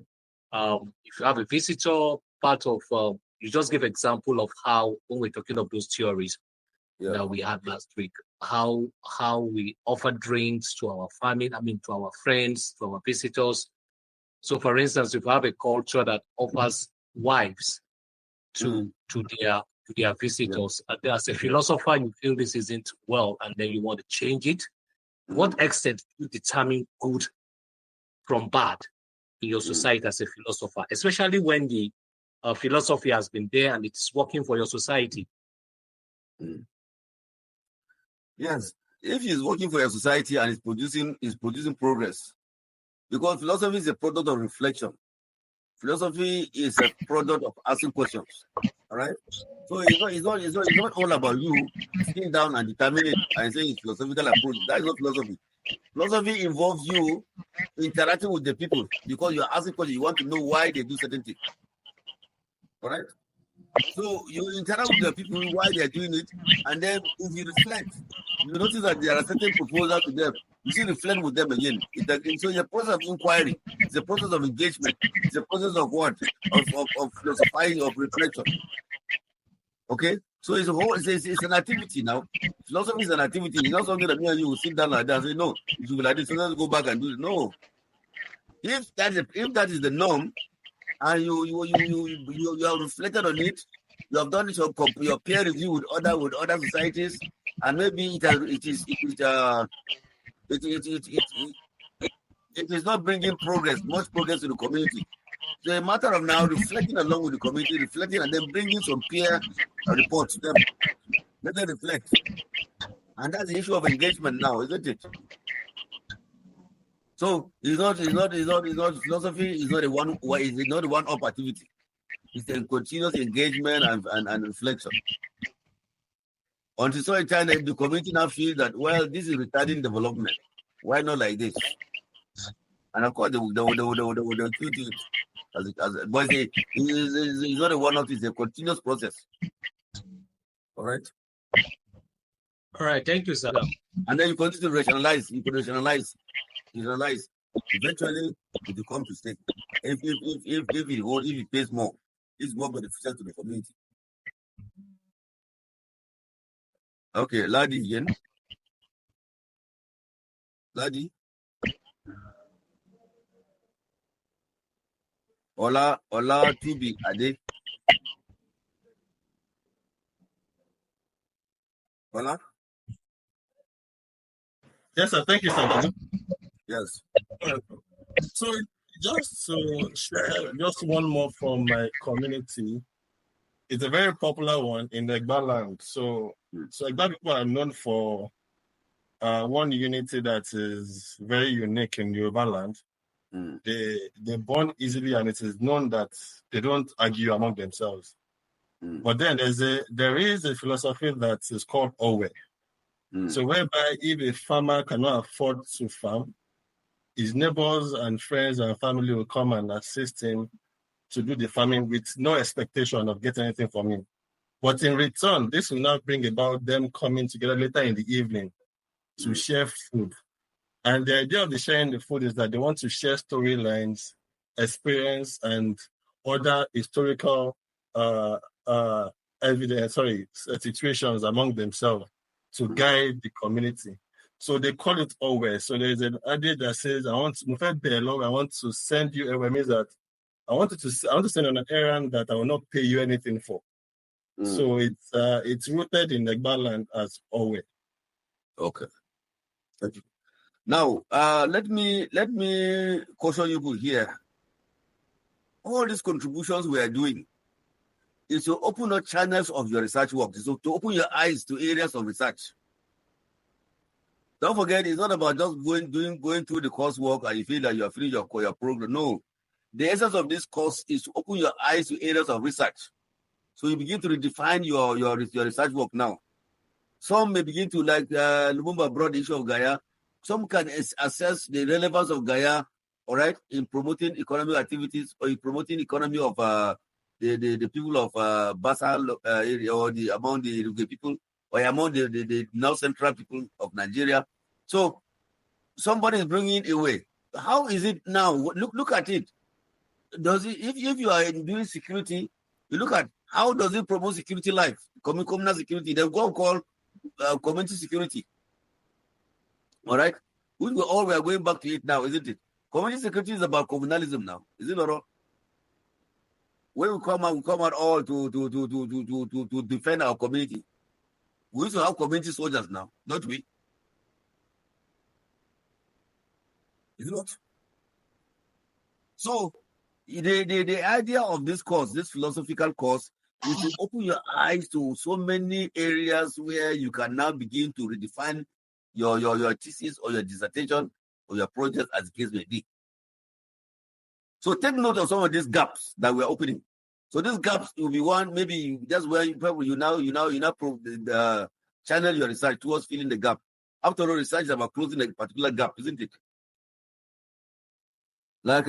if you have a visitor, part of, you just give example of how, when we're talking of those theories that we had last week, how we offer drinks to our family, to our friends, to our visitors. So for instance, if you have a culture that offers wives to their to their visitors. As a philosopher, you feel this isn't well, and then you want to change it. What extent do you determine good from bad in your society as a philosopher, especially when the philosophy has been there and it's working for your society?
Yes, if it's working for your society and it's producing progress, because philosophy is a product of reflection. Philosophy is a product of asking questions. All right. So it's not all about you sitting down and determining it and saying it's philosophical approach. That is not philosophy. Philosophy involves you interacting with the people because you're asking questions. You want to know why they do certain things. All right. So you interact with the people why they're doing it, and then if you reflect, you notice that there are certain proposals to them. You should reflect with them again. So it's a process of inquiry. It's a process of engagement. It's a process of what? Of philosophizing, of reflection. Okay? So it's an activity now. Philosophy is an activity. It's not something that me and you will sit down like that and say, no, it should be like this. So let's go back and do it. No. If that is the norm, and you have reflected on it, you have done your peer review with other societies, and maybe it is not bringing much progress to the community. So a matter of now reflecting along with the community, reflecting and then bringing some peer reports to them. Let them reflect, and that's the issue of engagement now, isn't it? So philosophy is not a one-off activity. It's a continuous engagement and reflection. Until such time that the community now feels that, well, this is retarding development. Why not like this? And of course, they will treat it but it's not a one-off, it's a continuous process. All right?
All right, thank you, sir.
And then you continue to rationalize. Eventually, it will come to stay. If it pays more, it's more beneficial to the community. Okay, Ladi again. Ladi. Ola Tubi Ade. Ola.
Yes, sir. Thank you, sir.
Yes.
So just to share just one more from my community, it's a very popular one in the Egba land. So Egba people are known for one unity that is very unique in Yoruba land. They bond easily, and it is known that they don't argue among themselves. But then there is a philosophy that is called Owe. So whereby if a farmer cannot afford to farm, his neighbors and friends and family will come and assist him to do the farming with no expectation of getting anything from him. But in return, this will now bring about them coming together later in the evening to share food. And the idea of the sharing the food is that they want to share storylines, experience, and other historical situations among themselves to guide the community. So they call it Owe. So there's an adage that says, I want to send you Owe, means that I want to send on an errand that I will not pay you anything for. So it's rooted in Egba land as Owe.
Okay. Thank you. Now, let me caution you here. All these contributions we are doing is to open up channels of your research work, so to open your eyes to areas of research. Don't forget, it's not about just going through the coursework and you feel that you are finished your program. No, the essence of this course is to open your eyes to areas of research. So you begin to redefine your research work now. Some may begin to, like Lumumba brought the issue of Gaia. Some can assess the relevance of Gaia, all right, in promoting economic activities or in promoting economy of the people of Bassa area, or among the people, or among the now central people of Nigeria. So somebody is bringing it away. How is it now? Look at it. Does it, if you are doing security, you look at how does it promote security life, communal security? They go call community security. All right, we are going back to it now, isn't it? Community security is about communalism now, is it not? when we come out all to defend our community. We used to have community soldiers now, don't we? Is it not? So the idea of this course, this philosophical course, is to open your eyes to so many areas where you can now begin to redefine your thesis or your dissertation or your project, as the case may be. So take note of some of these gaps that we're opening. So these gaps will be one, maybe that's where you now channel your research towards filling the gap. After all, research is about closing a particular gap, isn't it? Like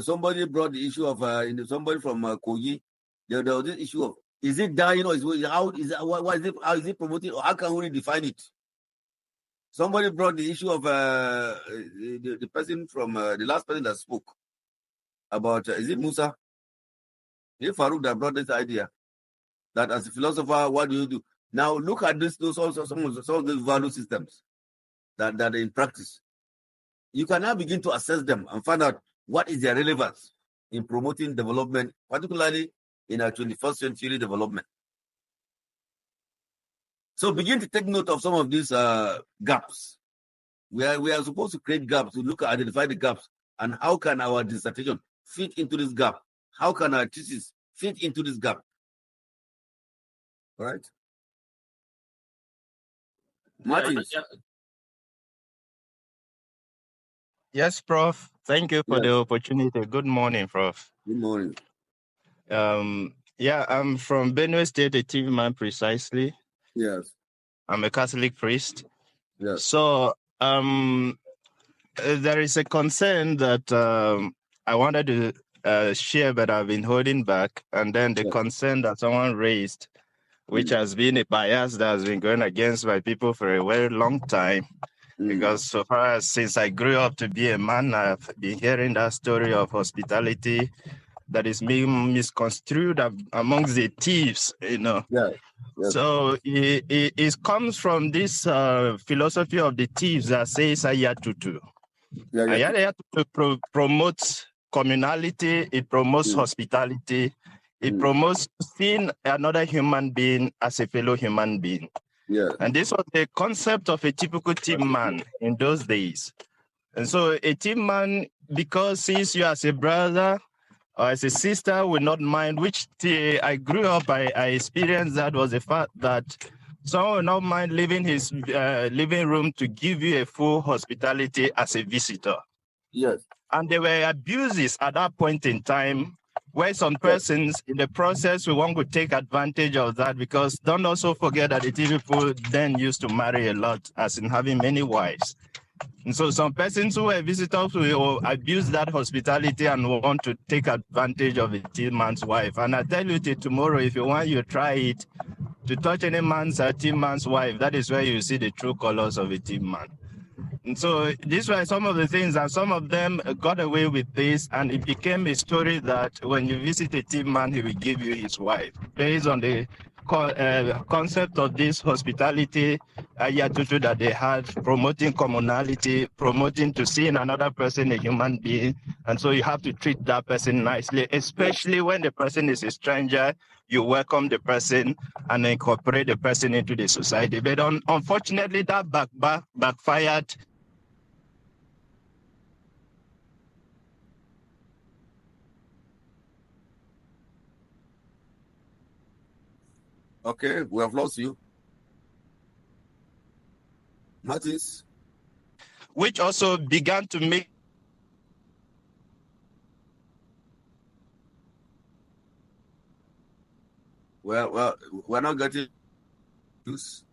somebody brought the issue of somebody from Kogi. There was this issue of, is it dying or how is it promoting, or how can we define it? Somebody brought the issue of the person from the last person that spoke about is it Musa? Is it Farouk that brought this idea that as a philosopher, what do you do? Now look at this. Those also some of the value systems that are in practice. You can now begin to assess them and find out what is their relevance in promoting development, particularly in our 21st century development. So begin to take note of some of these gaps. We are supposed to create gaps, to look at, identify the gaps, and how can our dissertation fit into this gap? How can our thesis fit into this gap? All right? Martin.
Yes, Prof. Thank you for the opportunity. Good morning, Prof.
Good morning.
Yeah, I'm from Benue State, a TV man precisely.
Yes.
I'm a Catholic priest.
Yes.
So there is a concern that I wanted to share, but I've been holding back. And then the concern that someone raised, which has been a bias that has been going against my people for a very long time. Because so far as since I grew up to be a man, I've been hearing that story of hospitality that is being misconstrued amongst the thieves, you know.
Yeah. Yes.
So it comes from this philosophy of the thieves that says Ayatutu. Ayatutu promotes communality, it promotes hospitality, it promotes seeing another human being as a fellow human being.
Yeah.
And this was the concept of a typical team man in those days. And so a team man, because sees you as a brother or as a sister, will not mind, which I grew up, I experienced that was the fact that someone will not mind leaving his living room to give you a full hospitality as a visitor.
Yes.
And there were abuses at that point in time where some persons in the process will want to take advantage of that, because don't also forget that the people then used to marry a lot, as in having many wives. And so some persons who were visitors will abuse that hospitality and want to take advantage of a team man's wife. And I tell you tomorrow, if you want, you try it. To touch any man's team man's wife, that is where you see the true colors of a team man. And so these were some of the things, and some of them got away with this, and it became a story that when you visit a team man, he will give you his wife, based on the concept of this hospitality Ayatutu that they had, promoting commonality, promoting to seeing another person a human being. And so you have to treat that person nicely, especially when the person is a stranger. You welcome the person and incorporate the person into the society. But unfortunately, that backfired.
Okay, we have lost you. Martins.
Which also began to make.
Well, we're not getting this.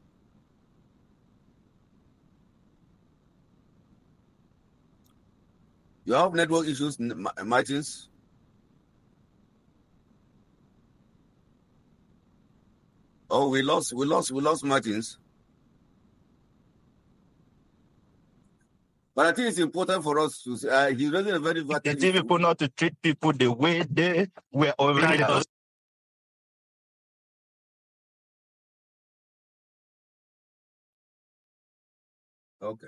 You have network issues, Martins. Oh, we lost Martins. But I think it's important for us to say he's raising a very vital issue.
People not to treat people the way they were already.
Okay.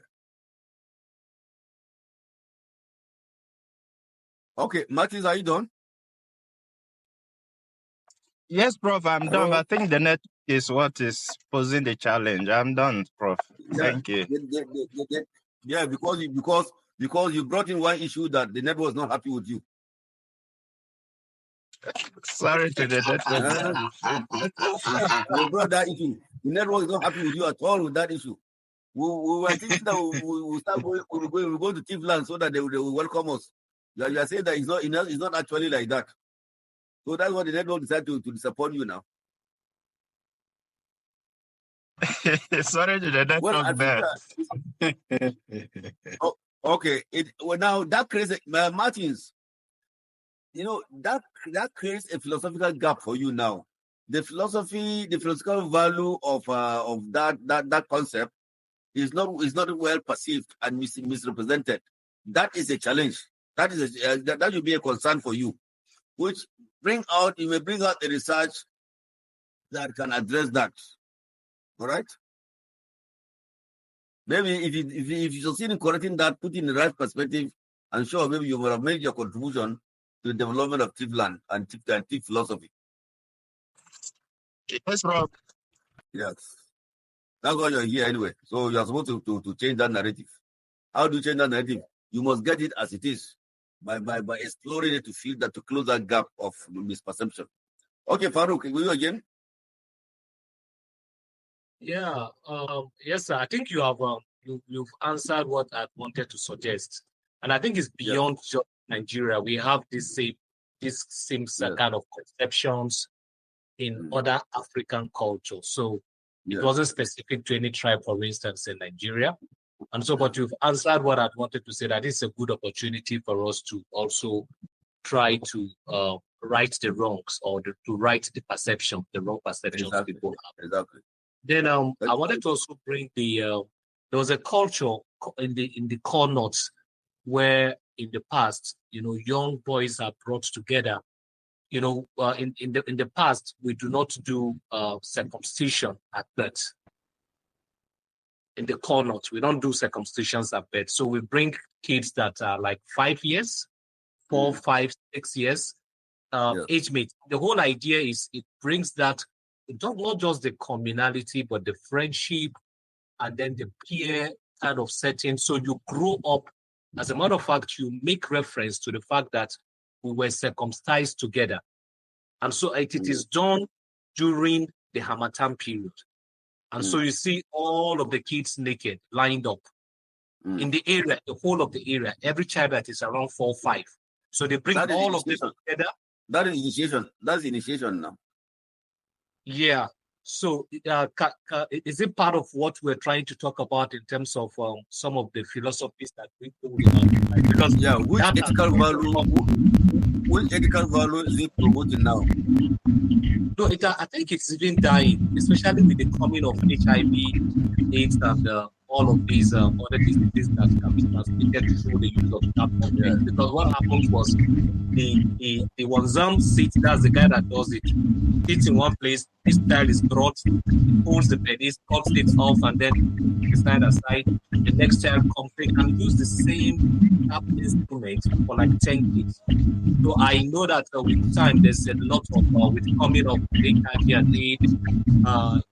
Okay, Martins, are you done?
Yes, Prof, I'm done. I think the net is what is posing the challenge. I'm done, Prof. Thank you.
Yeah, because you brought in one issue that the network was not happy with you.
Sorry to the network.
You brought that issue. The network is not happy with you at all with that issue. We were thinking that we'll start going to Tifland so that they will welcome us. You are saying that it's not actually like that. So that's what the network decided to disappoint you now.
Sorry to the network
okay. Now that creates Martins. That creates a philosophical gap for you now. The philosophical value of that concept is not well perceived and misrepresented. That is a challenge. That will be a concern for you, which you may bring out a research that can address that. All right. Maybe if you succeed in correcting that, put in the right perspective, I'm sure maybe you will have made your contribution to the development of Tifland and Tif philosophy.
Yes, Rob.
Yes. That's why you're here anyway. So you're supposed to change that narrative. How do you change that narrative? You must get it as it is by exploring it to close that gap of misperception. Okay, Farouk, will you again?
Yeah. Yes, sir. I think you have you've answered what I wanted to suggest, and I think it's beyond just Nigeria. We have this same kind of conceptions in other African cultures. So it wasn't specific to any tribe, for instance, in Nigeria. And so, but you've answered what I wanted to say, that it's a good opportunity for us to also try to right the wrongs or to right the wrong perceptions people have.
Exactly.
Then I wanted to also bring there was a culture in the core north where in the past, young boys are brought together. In the past, we do not do circumcision at birth. In the core north, we don't do circumcisions at birth. So we bring kids that are like 5 years, 4, 5, 6 years, age mate. The whole idea is it brings that not just the communality, but the friendship and then the peer kind of setting. So you grow up. As a matter of fact, you make reference to the fact that we were circumcised together. And so it is done during the Harmattan period. And so you see all of the kids naked, lined up in the area, the whole of the area, every child that is around 4 or 5. So they bring all of them together.
That is initiation. That's initiation now.
Yeah. So is it part of what we're trying to talk about in terms of some of the philosophies that we do? Because
which ethical value is it promoting now?
No, I think it's even dying, especially with the coming of HIV, AIDS, and all of these other diseases that can be transmitted through the use of tap. Because what happens was the wanzam sits, that's the guy that does it, sits in one place, this child is brought, pulls the penis, cuts it off, and then is stand aside. The next child comes in and use the same tap instrument for like 10 kids. So I know that with time there's a lot of with coming of HIV and AIDS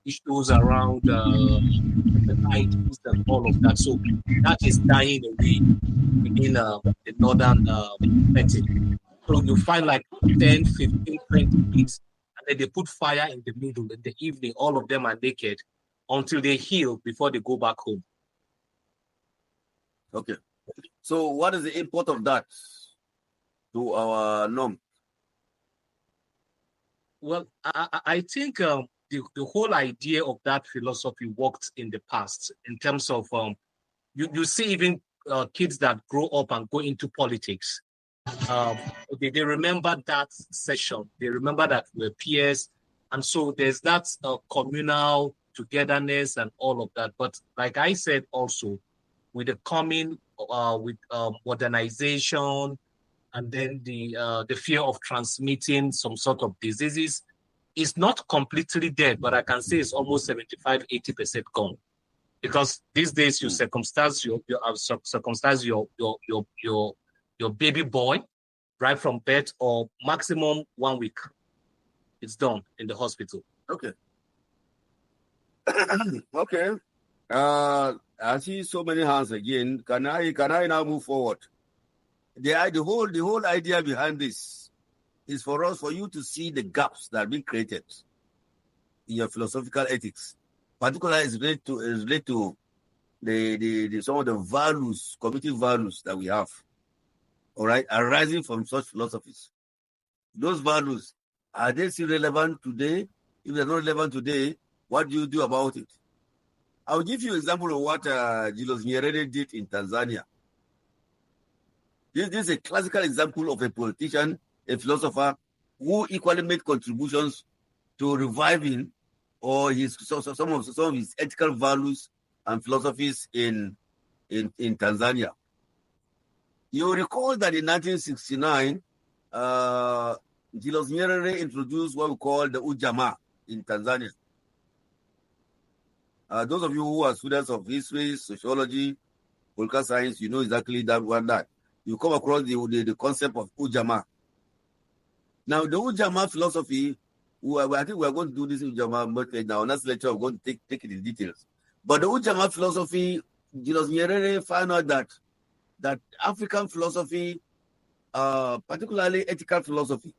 issues around hepatitis and all of that. So that is dying away within the northern setting. So you find like 10, 15, 20 kids, and then they put fire in the middle in the evening. All of them are naked until they heal before they go back home.
Okay. So what is the import of that to our norm?
Well, I think the whole idea of that philosophy worked in the past in terms of you see even kids that grow up and go into politics. They remember that session. They remember that we're peers. And so there's that communal togetherness and all of that. But like I said also, with the coming with modernization and then the fear of transmitting some sort of diseases, is not completely dead, but I can say it's almost 75-80% gone. Because these days you circumcise your baby boy right from birth or maximum 1 week. it's done in the hospital.
Okay. Okay. I see so many hands again. Can I now move forward? The whole idea behind this is for you to see the gaps that have been created in your philosophical ethics, particularly is related to the some of the values, community values that we have, all right, arising from such philosophies. Those values, are they still relevant today? If they're not relevant today, what do you do about it? I'll give you an example of what Julius Nyerere did in Tanzania. This is a classical example of a politician, a philosopher, who equally made contributions to reviving or some of his ethical values and philosophies in Tanzania. You recall that in 1969, Julius Nyerere introduced what we call the Ujamaa in Tanzania. Those of you who are students of history, sociology, political science, you know exactly that. You come across the concept of Ujamaa. Now, the Ujamaa philosophy, I think we are going to do this Ujamaa, but now next lecture I'm going to take it in details. But the Ujamaa philosophy, Julius Nyerere found out that African philosophy, particularly ethical philosophy,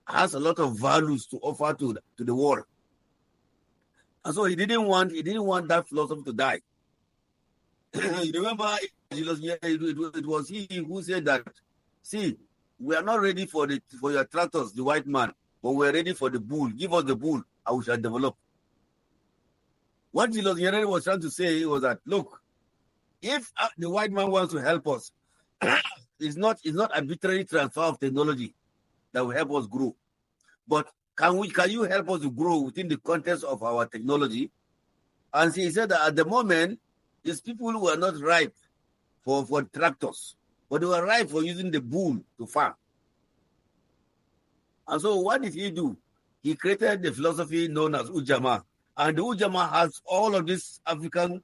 has a lot of values to offer to the world. And so he didn't want that philosophy to die. You remember, it was he who said that, see, we are not ready for your tractors, the white man, but we are ready for the bull. Give us the bull, and we shall develop. What Julius Nyerere was trying to say was that, look, if the white man wants to help us, it's not arbitrary transfer of technology that will help us grow. But can you help us to grow within the context of our technology? And he said that at the moment, these people who are not ripe for tractors, but they were ripe for using the bull to farm. And so what did he do? He created the philosophy known as Ujamaa. And the Ujamaa has all of these African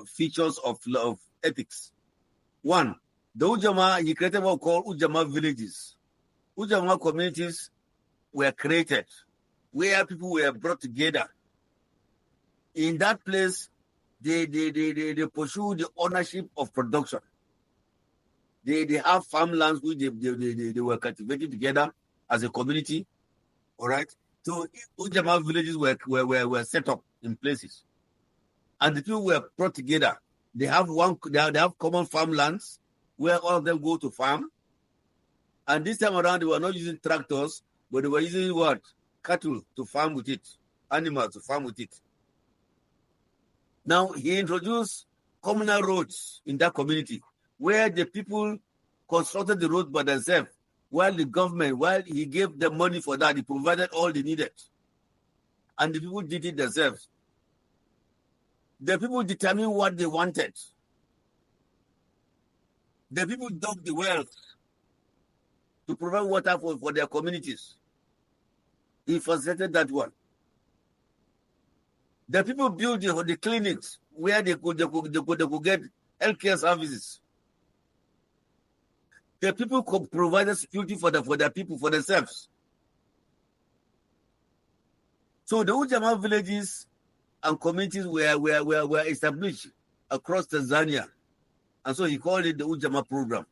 features of ethics. One, the Ujamaa, he created what we call Ujamaa villages. Ujamaa communities were created where people were brought together. In that place, they pursue the ownership of production. They have farmlands which they were cultivating together as a community. All right. So Ujamaa villages were set up in places, and the people were brought together. They have common farmlands where all of them go to farm. And this time around, they were not using tractors, but they were using what? Cattle to farm with it, animals to farm with it. Now, he introduced communal roads in that community where the people constructed the road by themselves, while he gave them money for that, he provided all they needed. And the people did it themselves. The people determined what they wanted. The people dug the wells to provide water for their communities. He facilitated that one. The people built the clinics where they could get healthcare services. The people could provide security for their people, for themselves. So the Ujamaa villages and communities were established across Tanzania. And so he called it the Ujamaa program.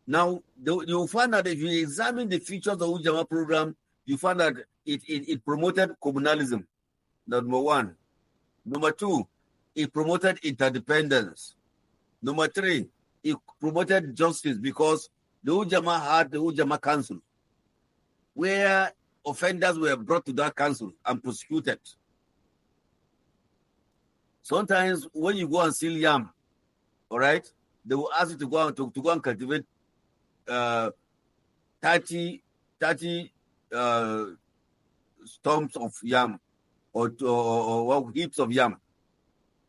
Now, you'll find that if you examine the features of the Ujamaa program, you find that it promoted communalism, number one. Number two, it promoted interdependence. Number three, it promoted justice because the Ujamaa had the Ujamaa Council, where offenders were brought to that council and prosecuted. Sometimes when you go and steal yam, all right, they will ask you to go and cultivate 30 stumps of yam or heaps of yam.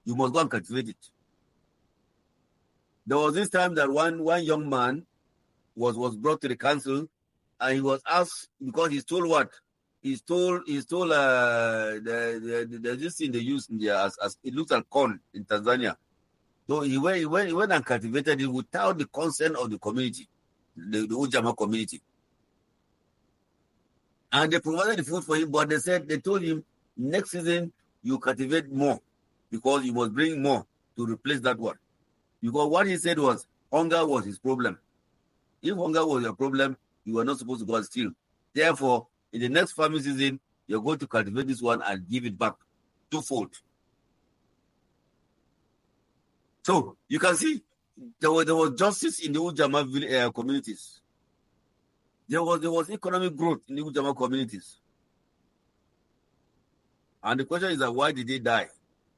You must go and cultivate it. There was this time that one young man was brought to the council, and he was asked because he stole what? He stole the this thing they use in there as it looks like corn in Tanzania. So he went and cultivated it without the consent of the community. the Ujama community. And they provided the food for him, but they told him, next season, you cultivate more because you must bring more to replace that one. Because what he said was, hunger was his problem. If hunger was your problem, you were not supposed to go and steal. Therefore, in the next farming season, you're going to cultivate this one and give it back twofold. So you can see there was justice in the Ujama communities. There was economic growth in the Ujama communities. And the question is that why did they die?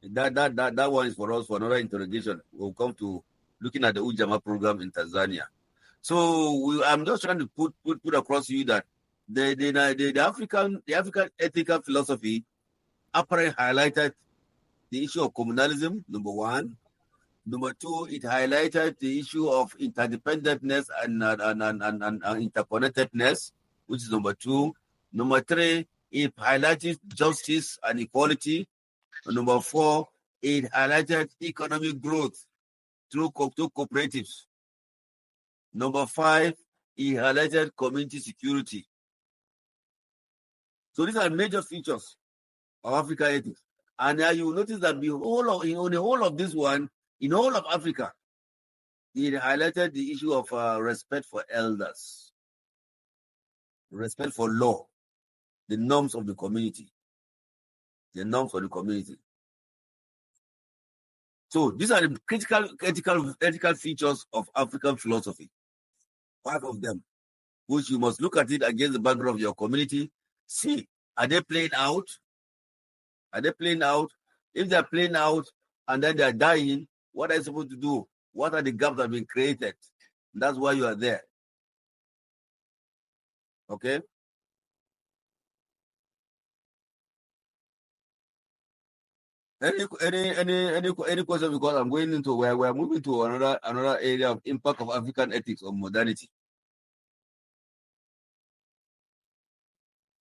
That one is for us for another interrogation. We'll come to looking at the Ujama program in Tanzania. So I'm just trying to put across to you that the African ethical philosophy apparently highlighted the issue of communalism, number one. Number two, it highlighted the issue of interdependentness and interconnectedness, which is number two. Number three, it highlighted justice and equality. And number four, it highlighted economic growth through cooperatives. Number five, it highlighted community security. So these are major features of African ethics. And now you will notice that in the whole of this one, in all of Africa, it highlighted the issue of respect for elders, respect for law, the norms of the community, So these are the critical ethical features of African philosophy. 5 of them, which you must look at it against the background of your community. See, are they playing out? If they are playing out and then they are dying, what are you supposed to do? What are the gaps that have been created? That's why you are there. Okay? Any question? Because I'm going into where we're moving to another area of impact of African ethics on modernity.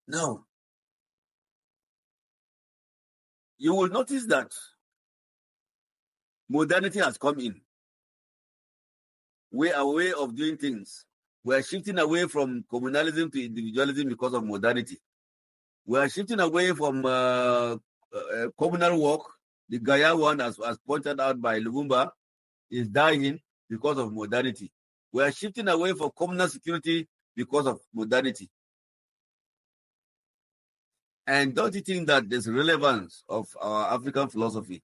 Now, you will notice that modernity has come in. Our way of doing things. We are shifting away from communalism to individualism because of modernity. We are shifting away from communal work. The Gaia one, as pointed out by Lumumba, is dying because of modernity. We are shifting away from communal security because of modernity. And don't you think that there's relevance of our African philosophy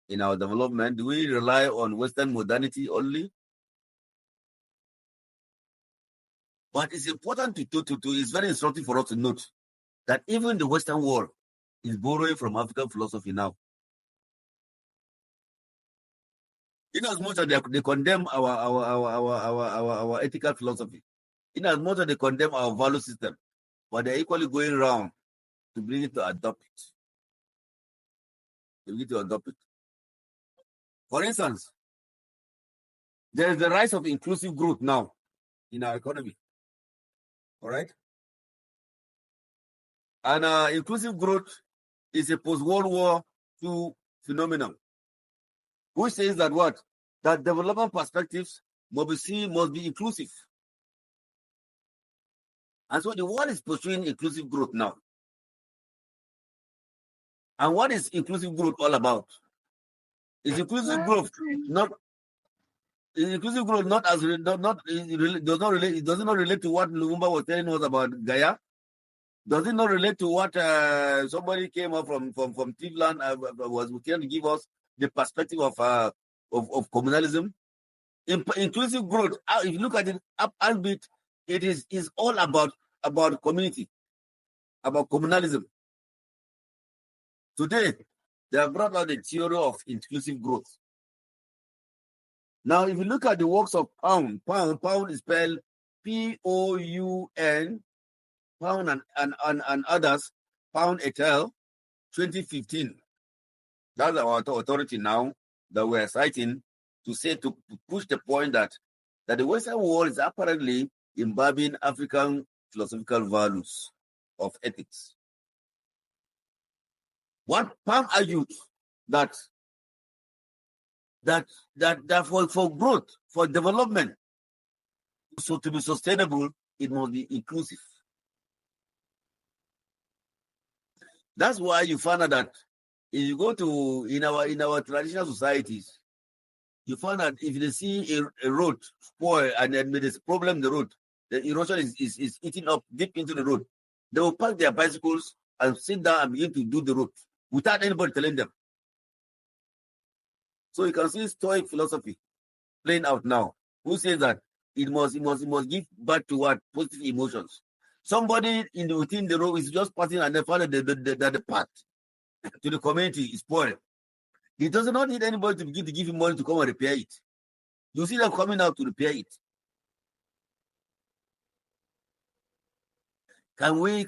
in our development? Do we rely on Western modernity only? But it's important it's very instructive for us to note that even the Western world is borrowing from African philosophy now. In as much as they condemn our ethical philosophy, in as much as they condemn our value system, but they're equally going around to bring it to adopt it. For instance, there is the rise of inclusive growth now in our economy. All right? And inclusive growth is a post-World War II phenomenon, which says that that development perspectives must be inclusive. And so the world is pursuing inclusive growth now. And what is inclusive growth all about? Is inclusive growth not it does not relate to what Lumumba was telling us about Gaia? Does it not relate to what somebody came up from Cleveland was trying to give us the perspective of communalism? Inclusive growth, if you look at it, albeit it is all about community, about communalism. Today, they have brought out the theory of inclusive growth. Now, if you look at the works of Pound is spelled P-O-U-N, Pound and others, Pound et al., 2015. That's our authority now that we're citing to push the point that the Western world is apparently imbibing African philosophical values of ethics. What Pound argued that for growth, for development So to be sustainable, it must be inclusive. That's why you find out that if you go to in our traditional societies, you find that if they see a road spoil and then there's a problem in the road, the erosion is eating up deep into the road, they will park their bicycles and sit down and begin to do the road without anybody telling them. So you can see Stoic philosophy playing out now. Who says that it must give birth to what? Positive emotions. Somebody within the road is just passing and they find that the path to the community is spoiled. He does not need anybody to begin to give him money to come and repair it. You see them coming out to repair it. Can we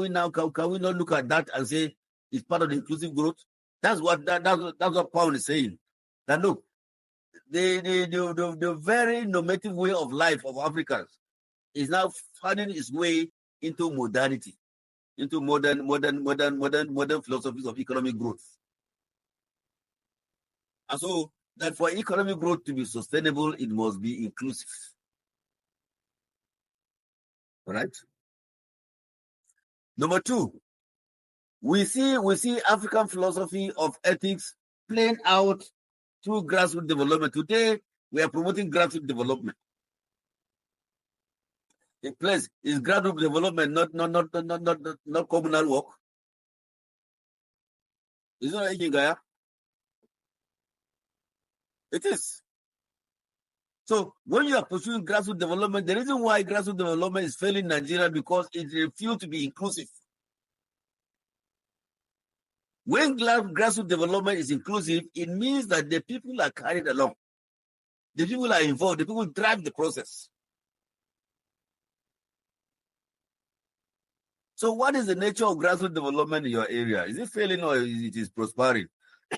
now not look at that and say it's part of the inclusive growth? That's what Paul is saying. That look, the very normative way of life of Africans is now finding its way into modernity, into modern philosophies of economic growth. And so that for economic growth to be sustainable, it must be inclusive. All right. Number two, we see African philosophy of ethics playing out through grassroots development. Today, we are promoting grassroots development. In place is grassroots development, not communal work. Is it not anything, Gaya? It is. So when you are pursuing grassroots development, the reason why grassroots development is failing in Nigeria because it refuses to be inclusive. When grassroots development is inclusive, it means that the people are carried along. The people are involved. The people drive the process. So what is the nature of grassroots development in your area? Is it failing or is it prospering?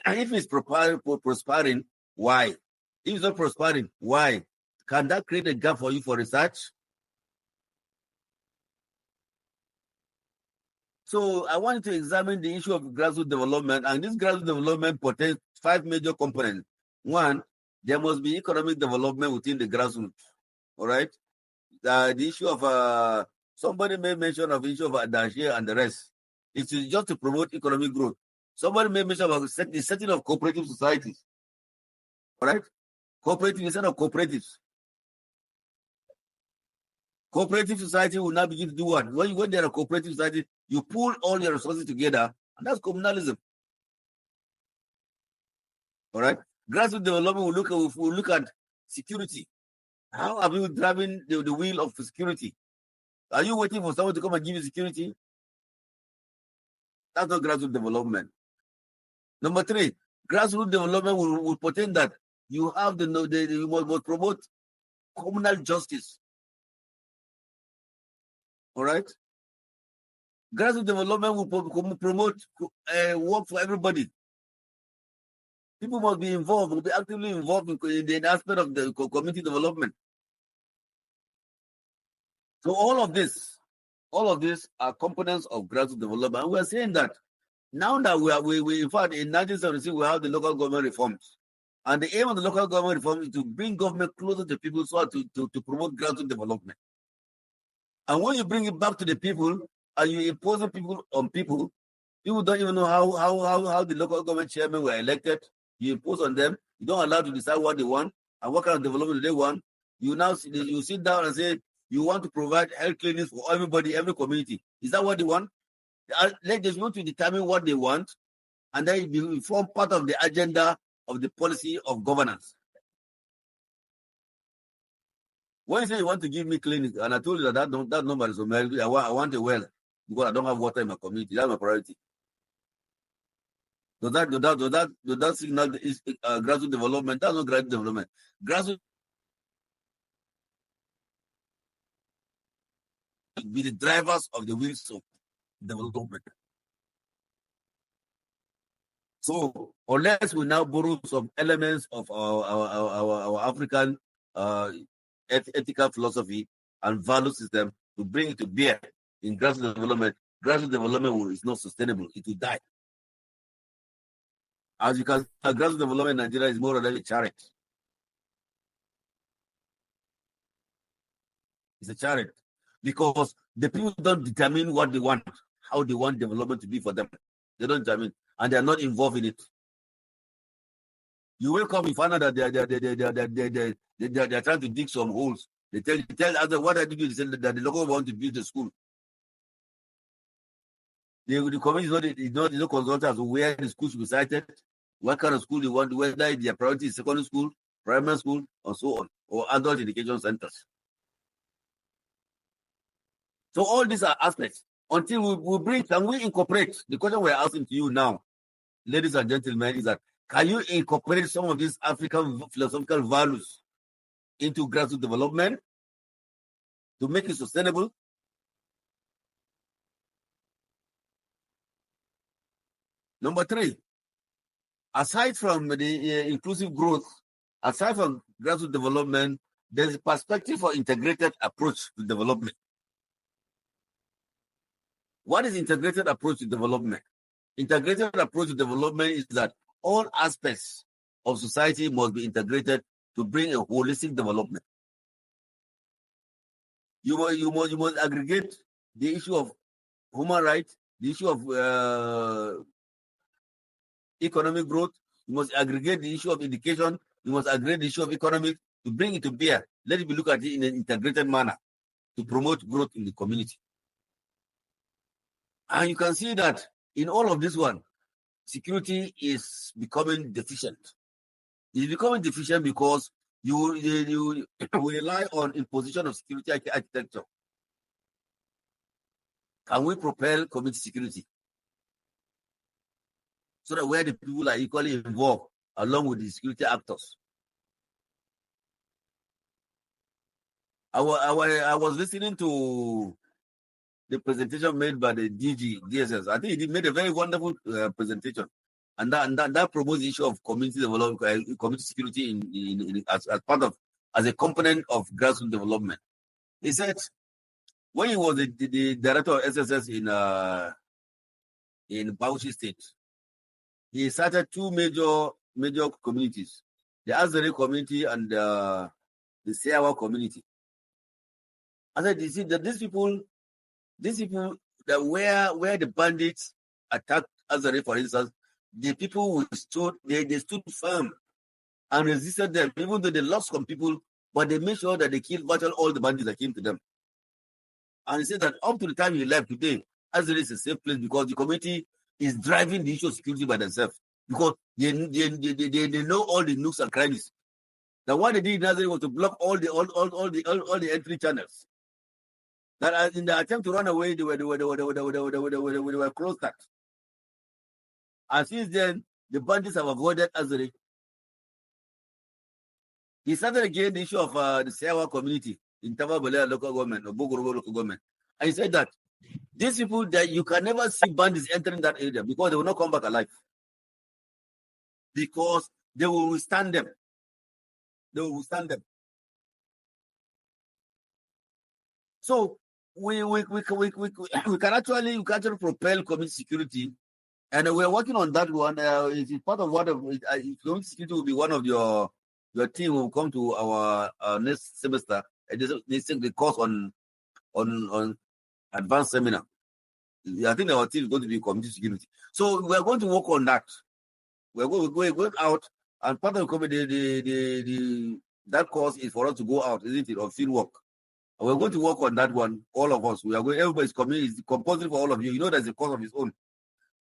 If it's prospering, why? If it's not prospering, why? Can that create a gap for you for research? So I want you to examine the issue of grassroots development, and this grassroots development contains 5 major components. One, there must be economic development within the grassroots. All right. The issue of somebody may mention of the issue of Adashi and the rest. It is just to promote economic growth. Somebody may mention about the setting of cooperative societies. All right. Cooperative instead of cooperatives. Cooperative society will now begin to do what? When there are cooperative society, you pull all your resources together, and that's communalism. All right. Grassroots development will look at security. How are you driving the wheel of security? Are you waiting for someone to come and give you security? That's not grassroots development. Number 3, grassroots development will pretend that you have you must promote communal justice. All right. Grassroots development will promote work for everybody. People must be involved, will be actively involved in the aspect of the community development. So all of this are components of grassroots development. And we are saying that now that we in fact in 1976 we have the local government reforms, and the aim of the local government reform is to bring government closer to people so to promote grassroots development. And when you bring it back to the people and you impose people on people, people don't even know how the local government chairmen were elected. You impose on them. You don't allow to decide what they want and what kind of development they want. You sit down and say you want to provide health clinics for everybody, every community. Is that what they want? Let them want to determine what they want, and then it form part of the agenda of the policy of governance. When you say you want to give me clinic, and I told you that number is American, I want a well because I don't have water in my community. That's my priority. Does that signal grassroots development? That's not grassroots development. Grassroots be the drivers of the wheels of development. So unless we now borrow some elements of our African ethical philosophy and value system to bring it to bear in grassroots development is not sustainable. It will die. As you can see, grassroots development in Nigeria is more or less a charity. It's a charity. Because the people don't determine what they want, how they want development to be for them. They don't determine, and they're not involved in it. You will come and find out that they're trying to dig some holes. They tell others what I do. They say that the local want to build a school. The community is not consulted as to where the school should be sited, what kind of school they want, whether their priority is secondary school, primary school, and so on, or adult education centers. So all these are aspects. Until can we incorporate? The question we're asking to you now, ladies and gentlemen, is that can you incorporate some of these African philosophical values into grassroots development to make it sustainable? Number 3, aside from the inclusive growth, aside from grassroots development, there's a perspective for integrated approach to development. What is integrated approach to development? Integrated approach to development is that all aspects of society must be integrated to bring a holistic development. You must aggregate the issue of human rights, the issue of economic growth. You must aggregate the issue of education. You must aggregate the issue of economics to bring it to bear. Let it be looked at it in an integrated manner to promote growth in the community. And you can see that in all of this one, security is becoming deficient. It's becoming deficient because you rely on imposition of security architecture. Can we propel community security so that where the people are equally involved along with the security actors? I was listening to the presentation made by the DSS. I think he made a very wonderful presentation, and that promotes the issue of community development, community security as a component of grassroots development. He said when he was the director of SSS in Bauchi State, he started 2 major communities: the Azere community and the Siawa community. I said, you see that these people that where the bandits attacked Azare, for instance, the people who stood firm and resisted them, even though they lost some people, but they made sure that they killed virtually all the bandits that came to them. And he said that up to the time he left today, Azare is a safe place because the community is driving the issue of security by themselves, because they know all the nooks and crannies. Now what they did in Azare was to block all the entry channels. That in the attempt to run away, they were close cut. And since then, the bandits have avoided Azare. He started again the issue of the Siawa community in Tavabalea local government or Bogorogo local government. And he said that these people, that you can never see bandits entering that area because they will not come back alive. Because they will withstand them. They will withstand them. So we can actually propel community security, and we're working on that one. It's part of what community security will be one of your team will come to our next semester. They take the course on advanced seminar. I think our team is going to be community security. So we're going to work on that. We're going out, and part of the that course is for us to go out, isn't it, on field work. We're going to work on that one, all of us. Everybody's coming, it's compulsory for all of you. You know there's a course of its own.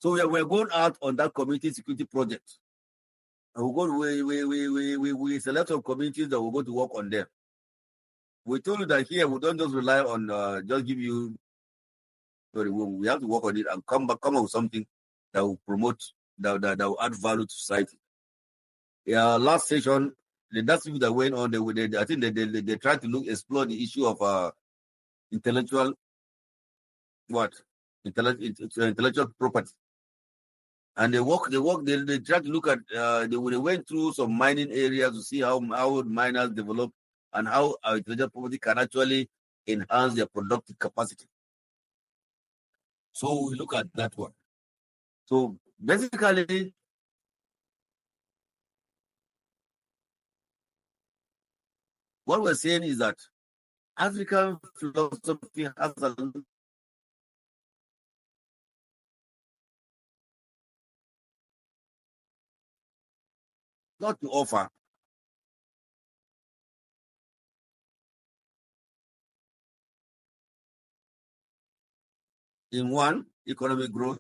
So we're going out on that community security project. And we select some communities that we're going to work on them. We told you that here we don't just rely on just give you. Sorry, we have to work on it and come up with something that will promote, that will add value to society. Yeah, last session, that's people that went on. I think they tried to explore the issue of intellectual property, and they tried to look at. They went through some mining areas to see how miners develop and how intellectual property can actually enhance their productive capacity. So we look at that one. So basically, what we're saying is that African philosophy has a lot to offer. In one, economic growth.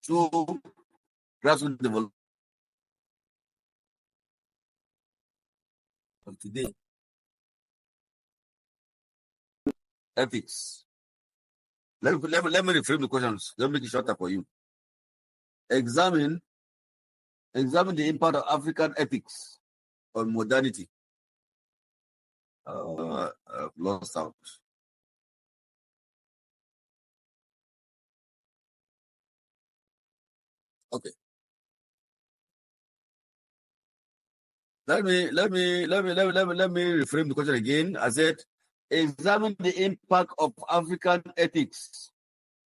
Two, grassroots development. Today, ethics. Let me reframe the questions. Let me make it shorter for you. Examine the impact of African ethics on modernity. Lost out. Okay. Let me reframe the question again. I said, examine the impact of African ethics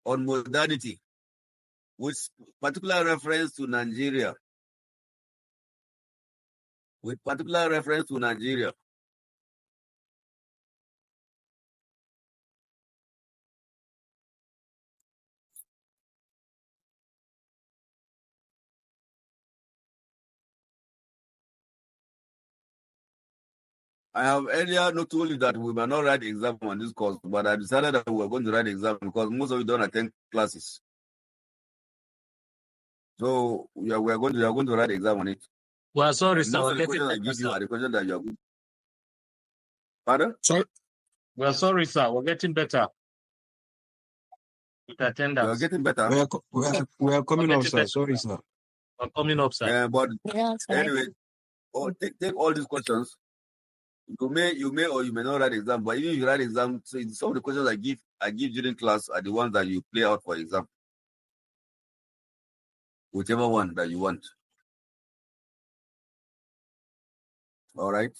on modernity, with particular reference to Nigeria. With particular reference to Nigeria. I have earlier not told you that we might not write exam on this course, but I decided that we were going to write exam because most of you don't attend classes. So we are going to write exam on it.
Well, sorry, sir.
Most of the questions I give you are the questions that you are good. Pardon?
Sorry. Well, sorry, sir. We're getting better. With attendance.
You are getting better.
We are coming up, sir. Sorry, sir.
We're coming up, sir.
But anyway, take all these questions. You may or you may not write exam, but even if you write exam, so some of the questions I give during class are the ones that you play out for exam. Whichever one that you want. All right.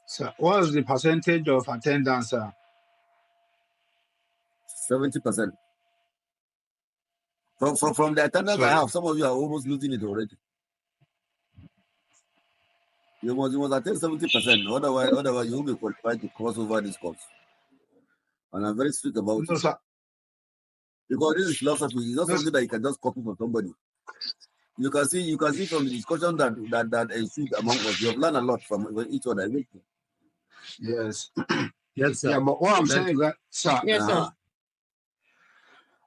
Sir, what is the percentage of attendance, sir?
70%. From the attendance I have, some of you are almost losing it already. You must attend 70%. Otherwise, you will be qualified to cross over this course. And I'm very strict about it.
Sir.
Because this is philosophy. It's not something that you can just copy from somebody. You can see from the discussion that ensued among us. You have learned a lot from each other.
Yes.
Yes, sir.
Yeah, but what I'm saying is that, sir.
Yes, sir.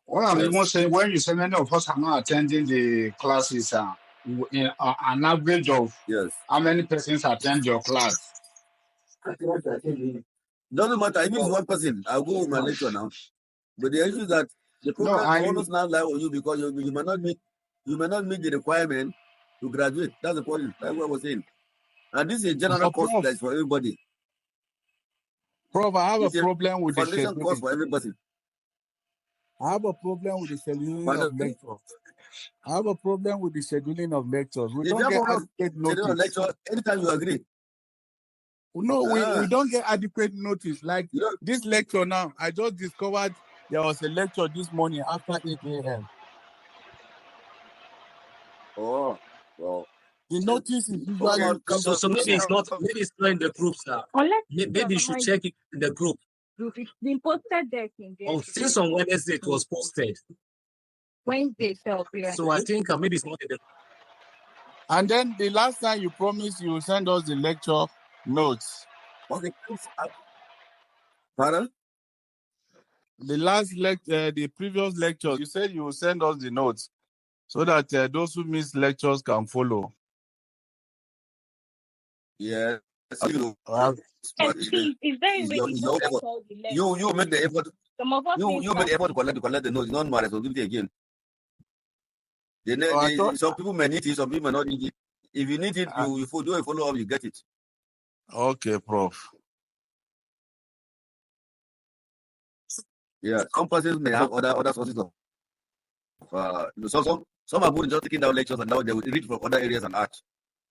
What I'm even saying, when you say many of us are not attending the classes, in an average of how many persons attend your class?
Doesn't matter. Even one person, I'll go with my lecture now. But the issue is that the program almost now lie on you because you may not meet the requirement to graduate. That's the point. That's what I was saying. And this is a general course that's for everybody.
Prof, I have
It's
a problem with the
foundation course for everybody.
I have a problem with the scheduling of lectures. I have a problem with the scheduling of lectures. We don't get adequate notice.
Lecture, anytime you agree.
No, we don't get adequate notice. Like this lecture now, I just discovered there was a lecture this morning after 8 a.m.
Oh, well.
The notice is usually...
So maybe it's not in the group, sir. Maybe you should check it in the group.
It's been posted there.
Since on Wednesday it was posted.
Wednesday,
so I think maybe it's not in the group.
And then the last time you promised you will send us the lecture notes.
Okay. Pardon?
The previous lecture, you said you will send us the notes so that those who miss lectures can follow.
Yeah.
Is there a way
you make the effort? You make the effort to collect the notes. It's not my responsibility again. Some people may need it, some people may not need it. If you need it, you do a follow-up, you get it.
Okay, Prof.
Yeah, some persons may have other sources of. Some are good just taking down lectures and now they will read from other areas and art.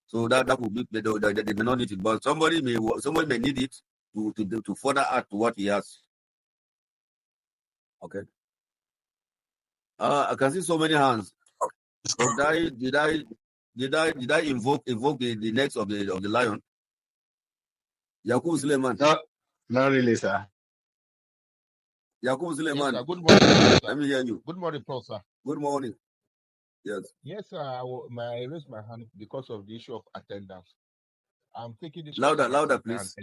So that would be they may not need it, but somebody may need it to further add to what he has. Okay. I can see so many hands. Did I invoke the necks of the lion? Yakub Suleiman.
No, not really, sir.
Yakub Suleiman.
Yes, good morning, sir.
Let me hear you.
Good morning, Prof. Sir.
Good morning. Yes.
Yes, sir. I raised my hand because of the issue of attendance. I'm taking this
louder, please.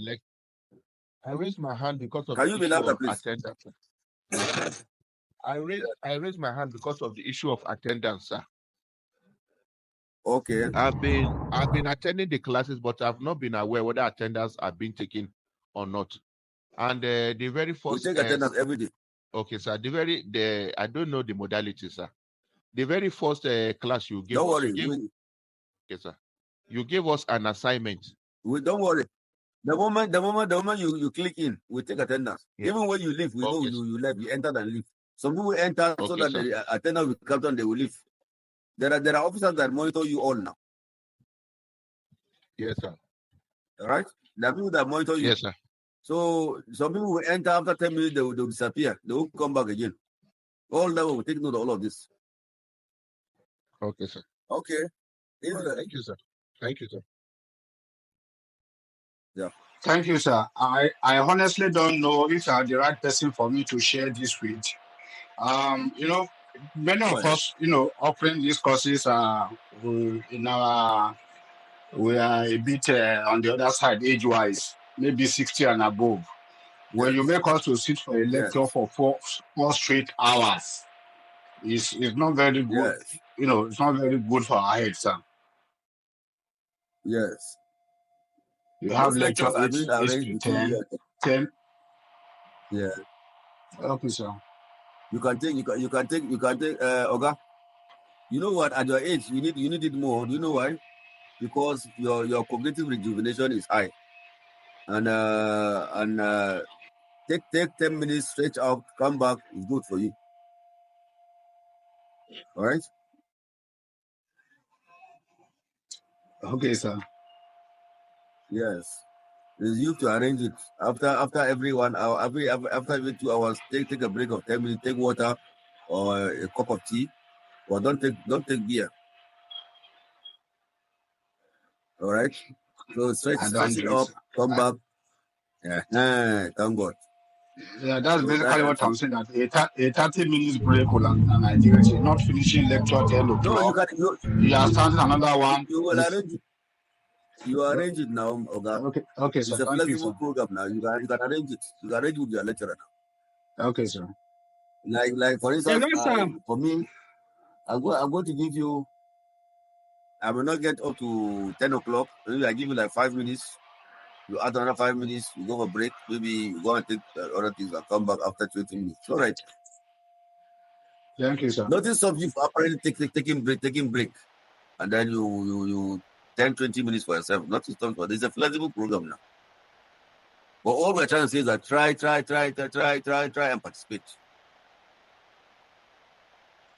I raised my hand because of
Can
the
you be
issue
louder,
of
please?
attendance. I raised my hand because of the issue of attendance, sir.
Okay.
I've been attending the classes, but I've not been aware whether attendance are being taken or not. And the very first
we take attendance every day.
Okay, sir. I don't know the modality, sir. The very first class you gave
don't
us.
Worry.
Okay, sir. You gave us an assignment.
Don't worry. The moment you click in, we take attendance. Yeah. Even when you leave, we know you left. You enter and leave. Some people enter so that the attendance will come down, they will leave. There are officers that monitor you all now.
Yes, sir.
All right? There are people that monitor you.
Yes, sir.
So some people will enter after 10 minutes, they will disappear. They will come back again. All that will take note of all of this.
Okay, sir.
Okay.
Thank you, sir. Thank you, sir.
Yeah.
Thank you, sir. I honestly don't know if you are the right person for me to share this with. Many of us, offering these courses we are a bit on the other side age-wise, maybe 60 and above. When you make us to sit for a lecture for four straight hours, it's not very good.
Yes.
It's not very good for our heads, sir.
Yes.
You have
those
lecture
lectures are being arranged between
10.
Yeah.
Okay, sir.
You can take Oga. You know what? At your age, you need it more. Do you know why? Because your cognitive rejuvenation is high. And take 10 minutes, stretch out, come back, is good for you. All right?
Okay, sir.
Yes. It's you to arrange it. After every 1 hour, after every 2 hours, take a break of 10 minutes, take water or a cup of tea, or don't take beer. All right? So stretch it up, come back. Yeah, thank God.
Yeah, that's basically what I'm saying. That a 30 minutes break will Nigeria is not finishing lecture 10 o'clock. You are starting another one.
You will arrange it. You arrange it now, Oga.
Okay, sir.
It's a flexible program now. You can arrange it. You can arrange with your lecturer now.
Okay, sir.
Like for instance, for me, I'm going to give you. I will not get up to 10 o'clock. Maybe I give you like 5 minutes. You add another 5 minutes. You go for break. Maybe you go and take other things and come back after 20 minutes. All right.
Thank you, sir.
Nothing stops you from taking break, and then you 10-20 minutes for yourself. Nothing stops you. There's a flexible program now. But all we're trying to say is that try and participate.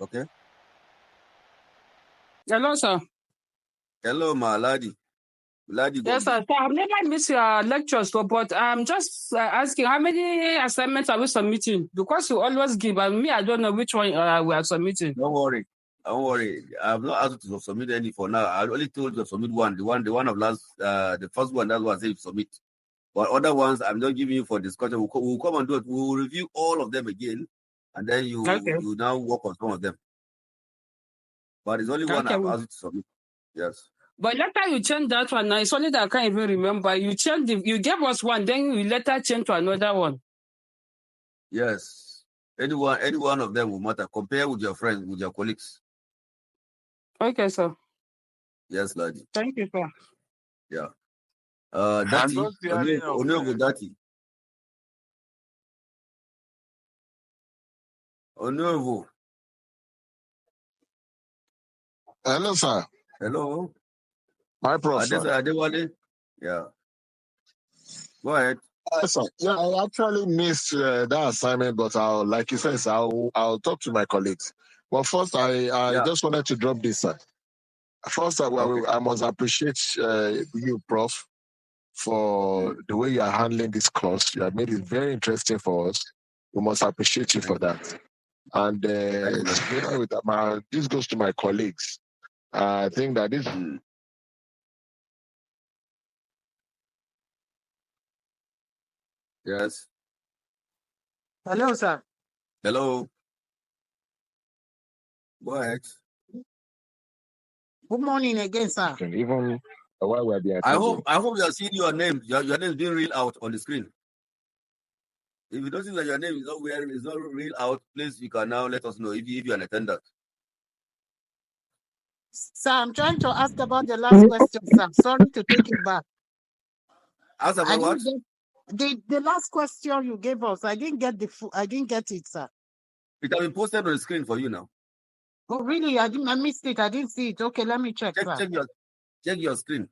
Okay.
Hello, sir.
Hello, my lady.
Yes, sir. So I've never missed your lectures, but I'm just asking how many assignments are we submitting? Because you always give, and me, I don't know which one we are submitting.
Don't worry. I've not asked you to submit any for now. I only told you to submit one. The one of last, the first one. That's what I said submit. But other ones, I'm not giving you for discussion. We'll come and do it. We'll review all of them again, and then you now work on some of them. But it's only one I've asked you to submit. Yes.
But later you change that one. Now it's only that I can't even remember. You gave us one, then you later change to another one.
Yes. Any one of them will matter. Compare with your friends, with your colleagues.
Okay, sir.
Yes, lady.
Thank you, sir.
Yeah. Dati. Onovo.
Hello, sir.
Hello.
Hi, Prof.
Adewale. Yeah. Go ahead.
Sir. Yeah, I actually missed that assignment, but like you said, I'll talk to my colleagues. But first, I just wanted to drop this, sir. First, I must appreciate you, Prof, for the way you are handling this course. You have made it very interesting for us. We must appreciate you for that. And this goes to my colleagues. I think that this
Yes.
Hello, sir.
Hello. Go ahead.
Good morning again, sir.
Even while we're being
I hope you are seeing your name. Your name is being read out on the screen. If you don't see that your name is not read out, please you can now let us know if you're an attendant.
Sir, I'm trying to ask about the last question, sir. Sorry to take it back.
Ask about what?
The last question you gave us, I didn't get it, sir.
It has been posted on the screen for you now.
Oh, really? I missed it. I didn't see it. Okay, let me check, sir.
Check your screen.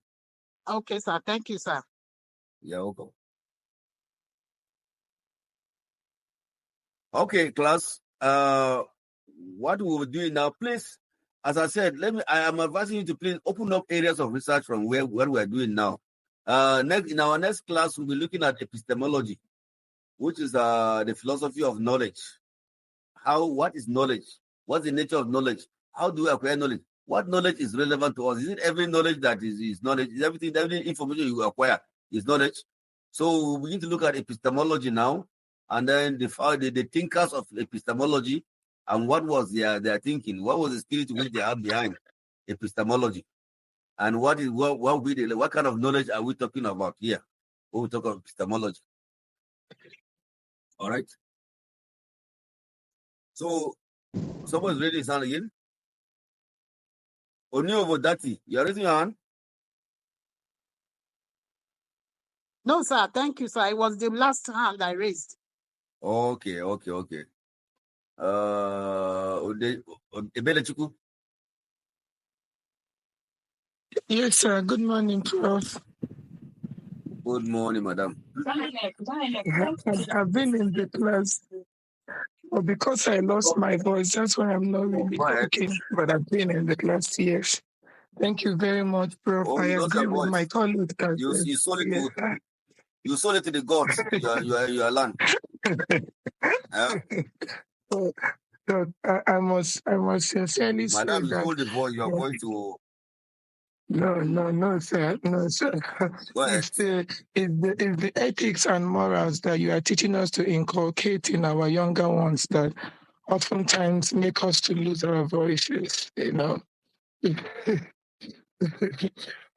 Okay, sir. Thank you, sir.
You're welcome. Okay, class. What we will do now, please, as I said, I am advising you to please open up areas of research from where we are doing now. In our next class, we'll be looking at epistemology, which is the philosophy of knowledge. What is knowledge? What's the nature of knowledge? How do we acquire knowledge? What knowledge is relevant to us? Is it every knowledge that is knowledge? Is every information you acquire is knowledge? So we need to look at epistemology now, and then the thinkers of epistemology, and what was their thinking? What was the spirit which they had behind epistemology? And what kind of knowledge are we talking about here when we talk about epistemology? All right. So someone's raising his hand again. Oniovo Dati, you're raising your hand?
No, sir. Thank you, sir. It was the last hand I raised.
Okay. Ebelechuku.
Yes, sir. Good morning, Prof.
Good morning, madam.
I've been in the class, but because I lost my voice, that's why I'm not really talking. But I've been in the class, yes. Thank you very much, Prof. I agree with my colleague.
You sold it to the gods. You are land.
So I must sincerely say
madam,
that.
You hold the voice. You are going to.
No, sir. It's the ethics and morals that you are teaching us to inculcate in our younger ones that oftentimes make us to lose our voices,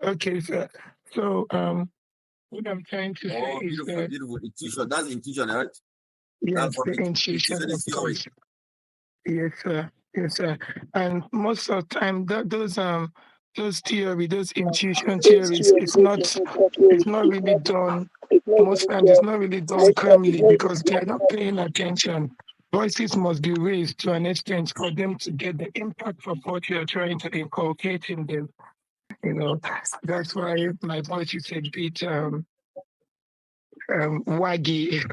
Okay, sir. So what I'm trying to say is that
beautiful intuition. That's intuition, right?
Yes, the intuition, of course. Yes, sir. And most of the time, those intuition theories, it's not really done. Most times, it's not really done calmly because they are not paying attention. Voices must be raised to an extent for them to get the impact of what you are trying to inculcate in them. That's why my voice is a bit waggy.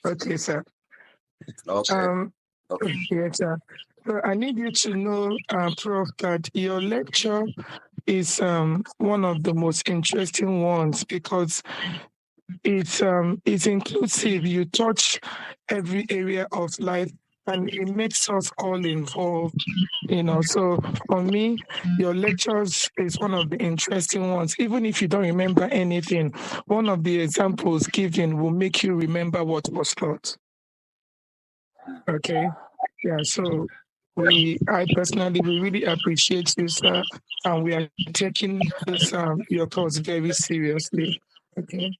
Okay, sir.
Okay.
Yes, sir. So I need you to know, Prof, that your lecture is one of the most interesting ones because it's inclusive. You touch every area of life, and it makes us all involved. So for me, your lectures is one of the interesting ones. Even if you don't remember anything, one of the examples given will make you remember what was taught. Okay. Yeah, so I personally, we really appreciate you, sir, and we are taking this your thoughts very seriously. Okay.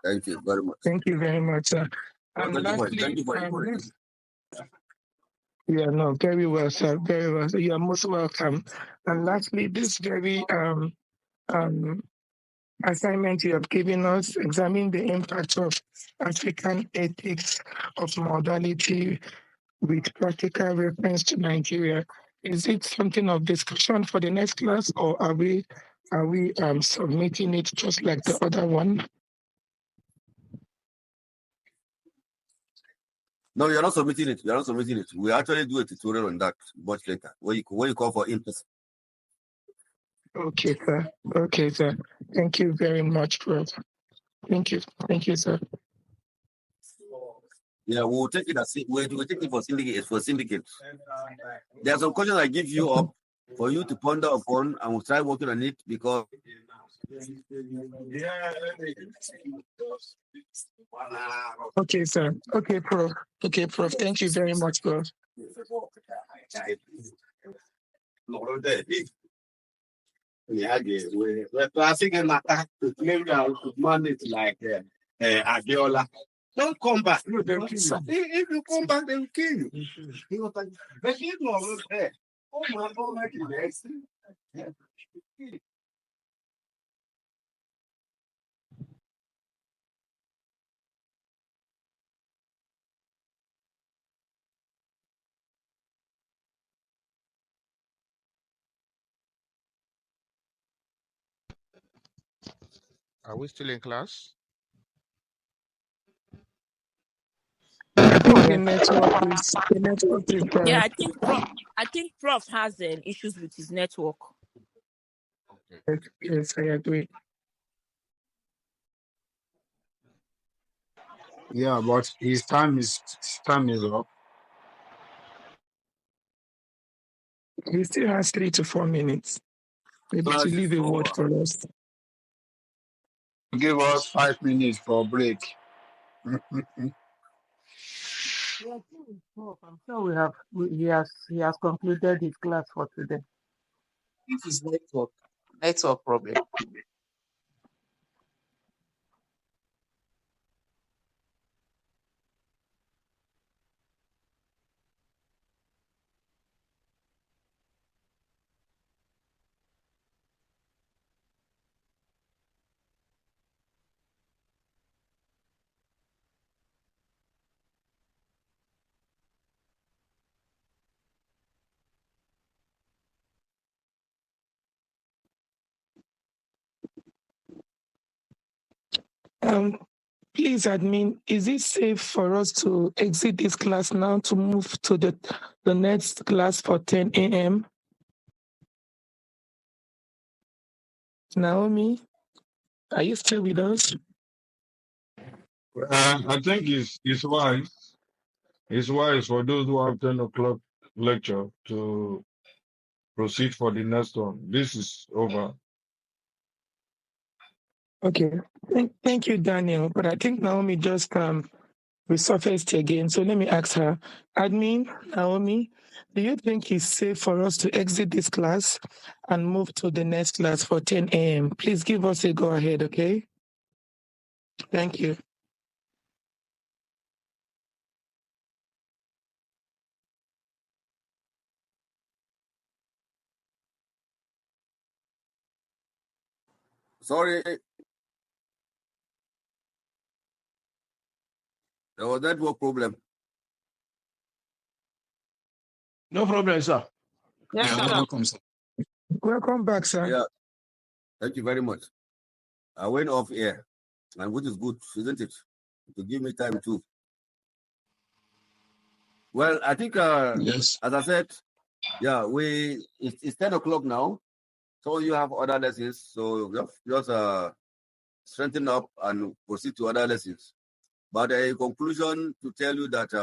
Thank you very much.
Thank you very much, sir. And
thank you for it.
Yeah, no, very well, sir. Very well. So you are most welcome. And lastly, this very assignment you have given us, examine the impact of African ethics of modality with practical reference to Nigeria. Is it something of discussion for the next class, or are we submitting it just like the other one?
No, you're not submitting it. You're not submitting it. We actually do a tutorial on that much later. When you call for in-person.
Okay, sir. Okay, sir. Thank you very much, Prof. Thank you, sir.
Yeah, we'll take it we'll take it for syndicate. There are some questions I give you up for you to ponder upon, and we'll try working on it because
Okay, sir. Okay, Prof. Okay, Prof. Thank you very much, Prof.
I think maybe I could manage like Adiola. Don't come back. No, they'll kill you. If you come back, they'll kill you. He was like, but he's not there. Oh my goodness.
Are we still in class?
I think the network is bad.
Yeah, I think Prof has issues with his network.
Yes, I agree.
Yeah, but his time is up.
He still has 3 to 4 minutes. Maybe to leave a word for us.
Give us 5 minutes for a break.
I'm sure he has concluded his class for today.
This is network problem.
Please, admin, is it safe for us to exit this class now to move to the next class for 10 a.m.? Naomi, are you still with us?
I think it's wise. It's wise for those who have 10 o'clock lecture to proceed for the next one. This is over.
Okay. Thank you, Daniel. But I think Naomi just resurfaced again. So let me ask her, admin, Naomi, do you think it's safe for us to exit this class and move to the next class for 10 a.m.? Please give us a go ahead, okay? Thank you.
Sorry. There was network problem.
No problem, sir.
Yes, sir.
Welcome, sir.
Welcome back, sir.
Yeah. Thank you very much. I went off air, and which is good, isn't it? To give me time too. Well, I think,
yes,
as I said, yeah, it's 10 o'clock now. So you have other lessons. So just strengthen up and proceed to other lessons. But a conclusion to tell you that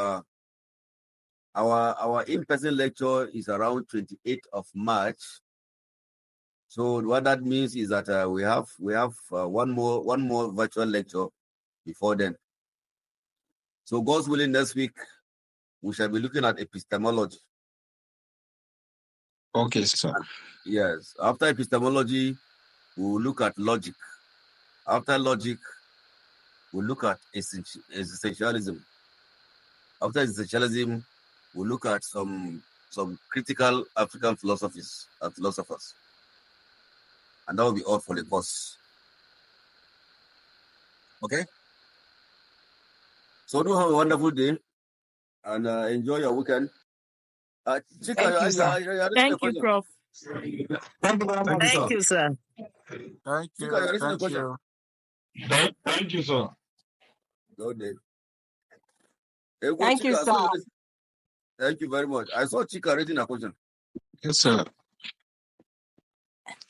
our in-person lecture is around 28th of March. So what that means is that we have one more virtual lecture before then. So God's willing, next week we shall be looking at epistemology.
Okay, sir.
Yes. After epistemology, we will look at logic. After logic, we'll look at essentialism. After essentialism, we'll look at some critical African philosophies and philosophers. And that will be all for the course. Okay? So do have a wonderful day and enjoy your weekend. Chika,
Thank you, Prof.
Thank you,
sir.
Thank you.
Chika, you're
Thank you.
Thank you, sir.
Good day.
Thank you, sir.
Thank you very much. I saw Chika raising a question.
Yes, sir.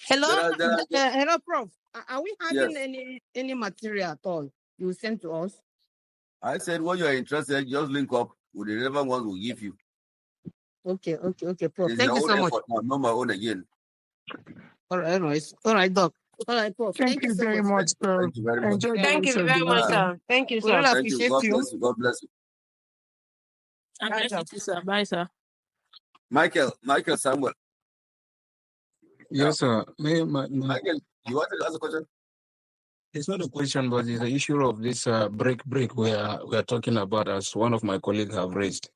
Hello, hello, Prof. Are we having any material at all you send to us?
I said, when you are interested, just link up with the relevant ones we'll give you.
Okay, Prof.
It's
Thank you so much.
Effort, not my own again.
All right, Doc. All right, Prof.
Thank you
so
very much, Prof.
Thank you very much.
Enjoy the
Thank you
rest of
very
the
much,
meeting.
sir. Thank you,
We
sir.
really
Thank you.
appreciate
God
you.
bless you. God bless you.
And
Right,
bless you, sir. Bye, sir.
Michael Samuel.
Yes, sir.
Michael, you want to ask a question?
It's not a question, but it's the issue of this break we are talking about, as one of my colleagues have raised.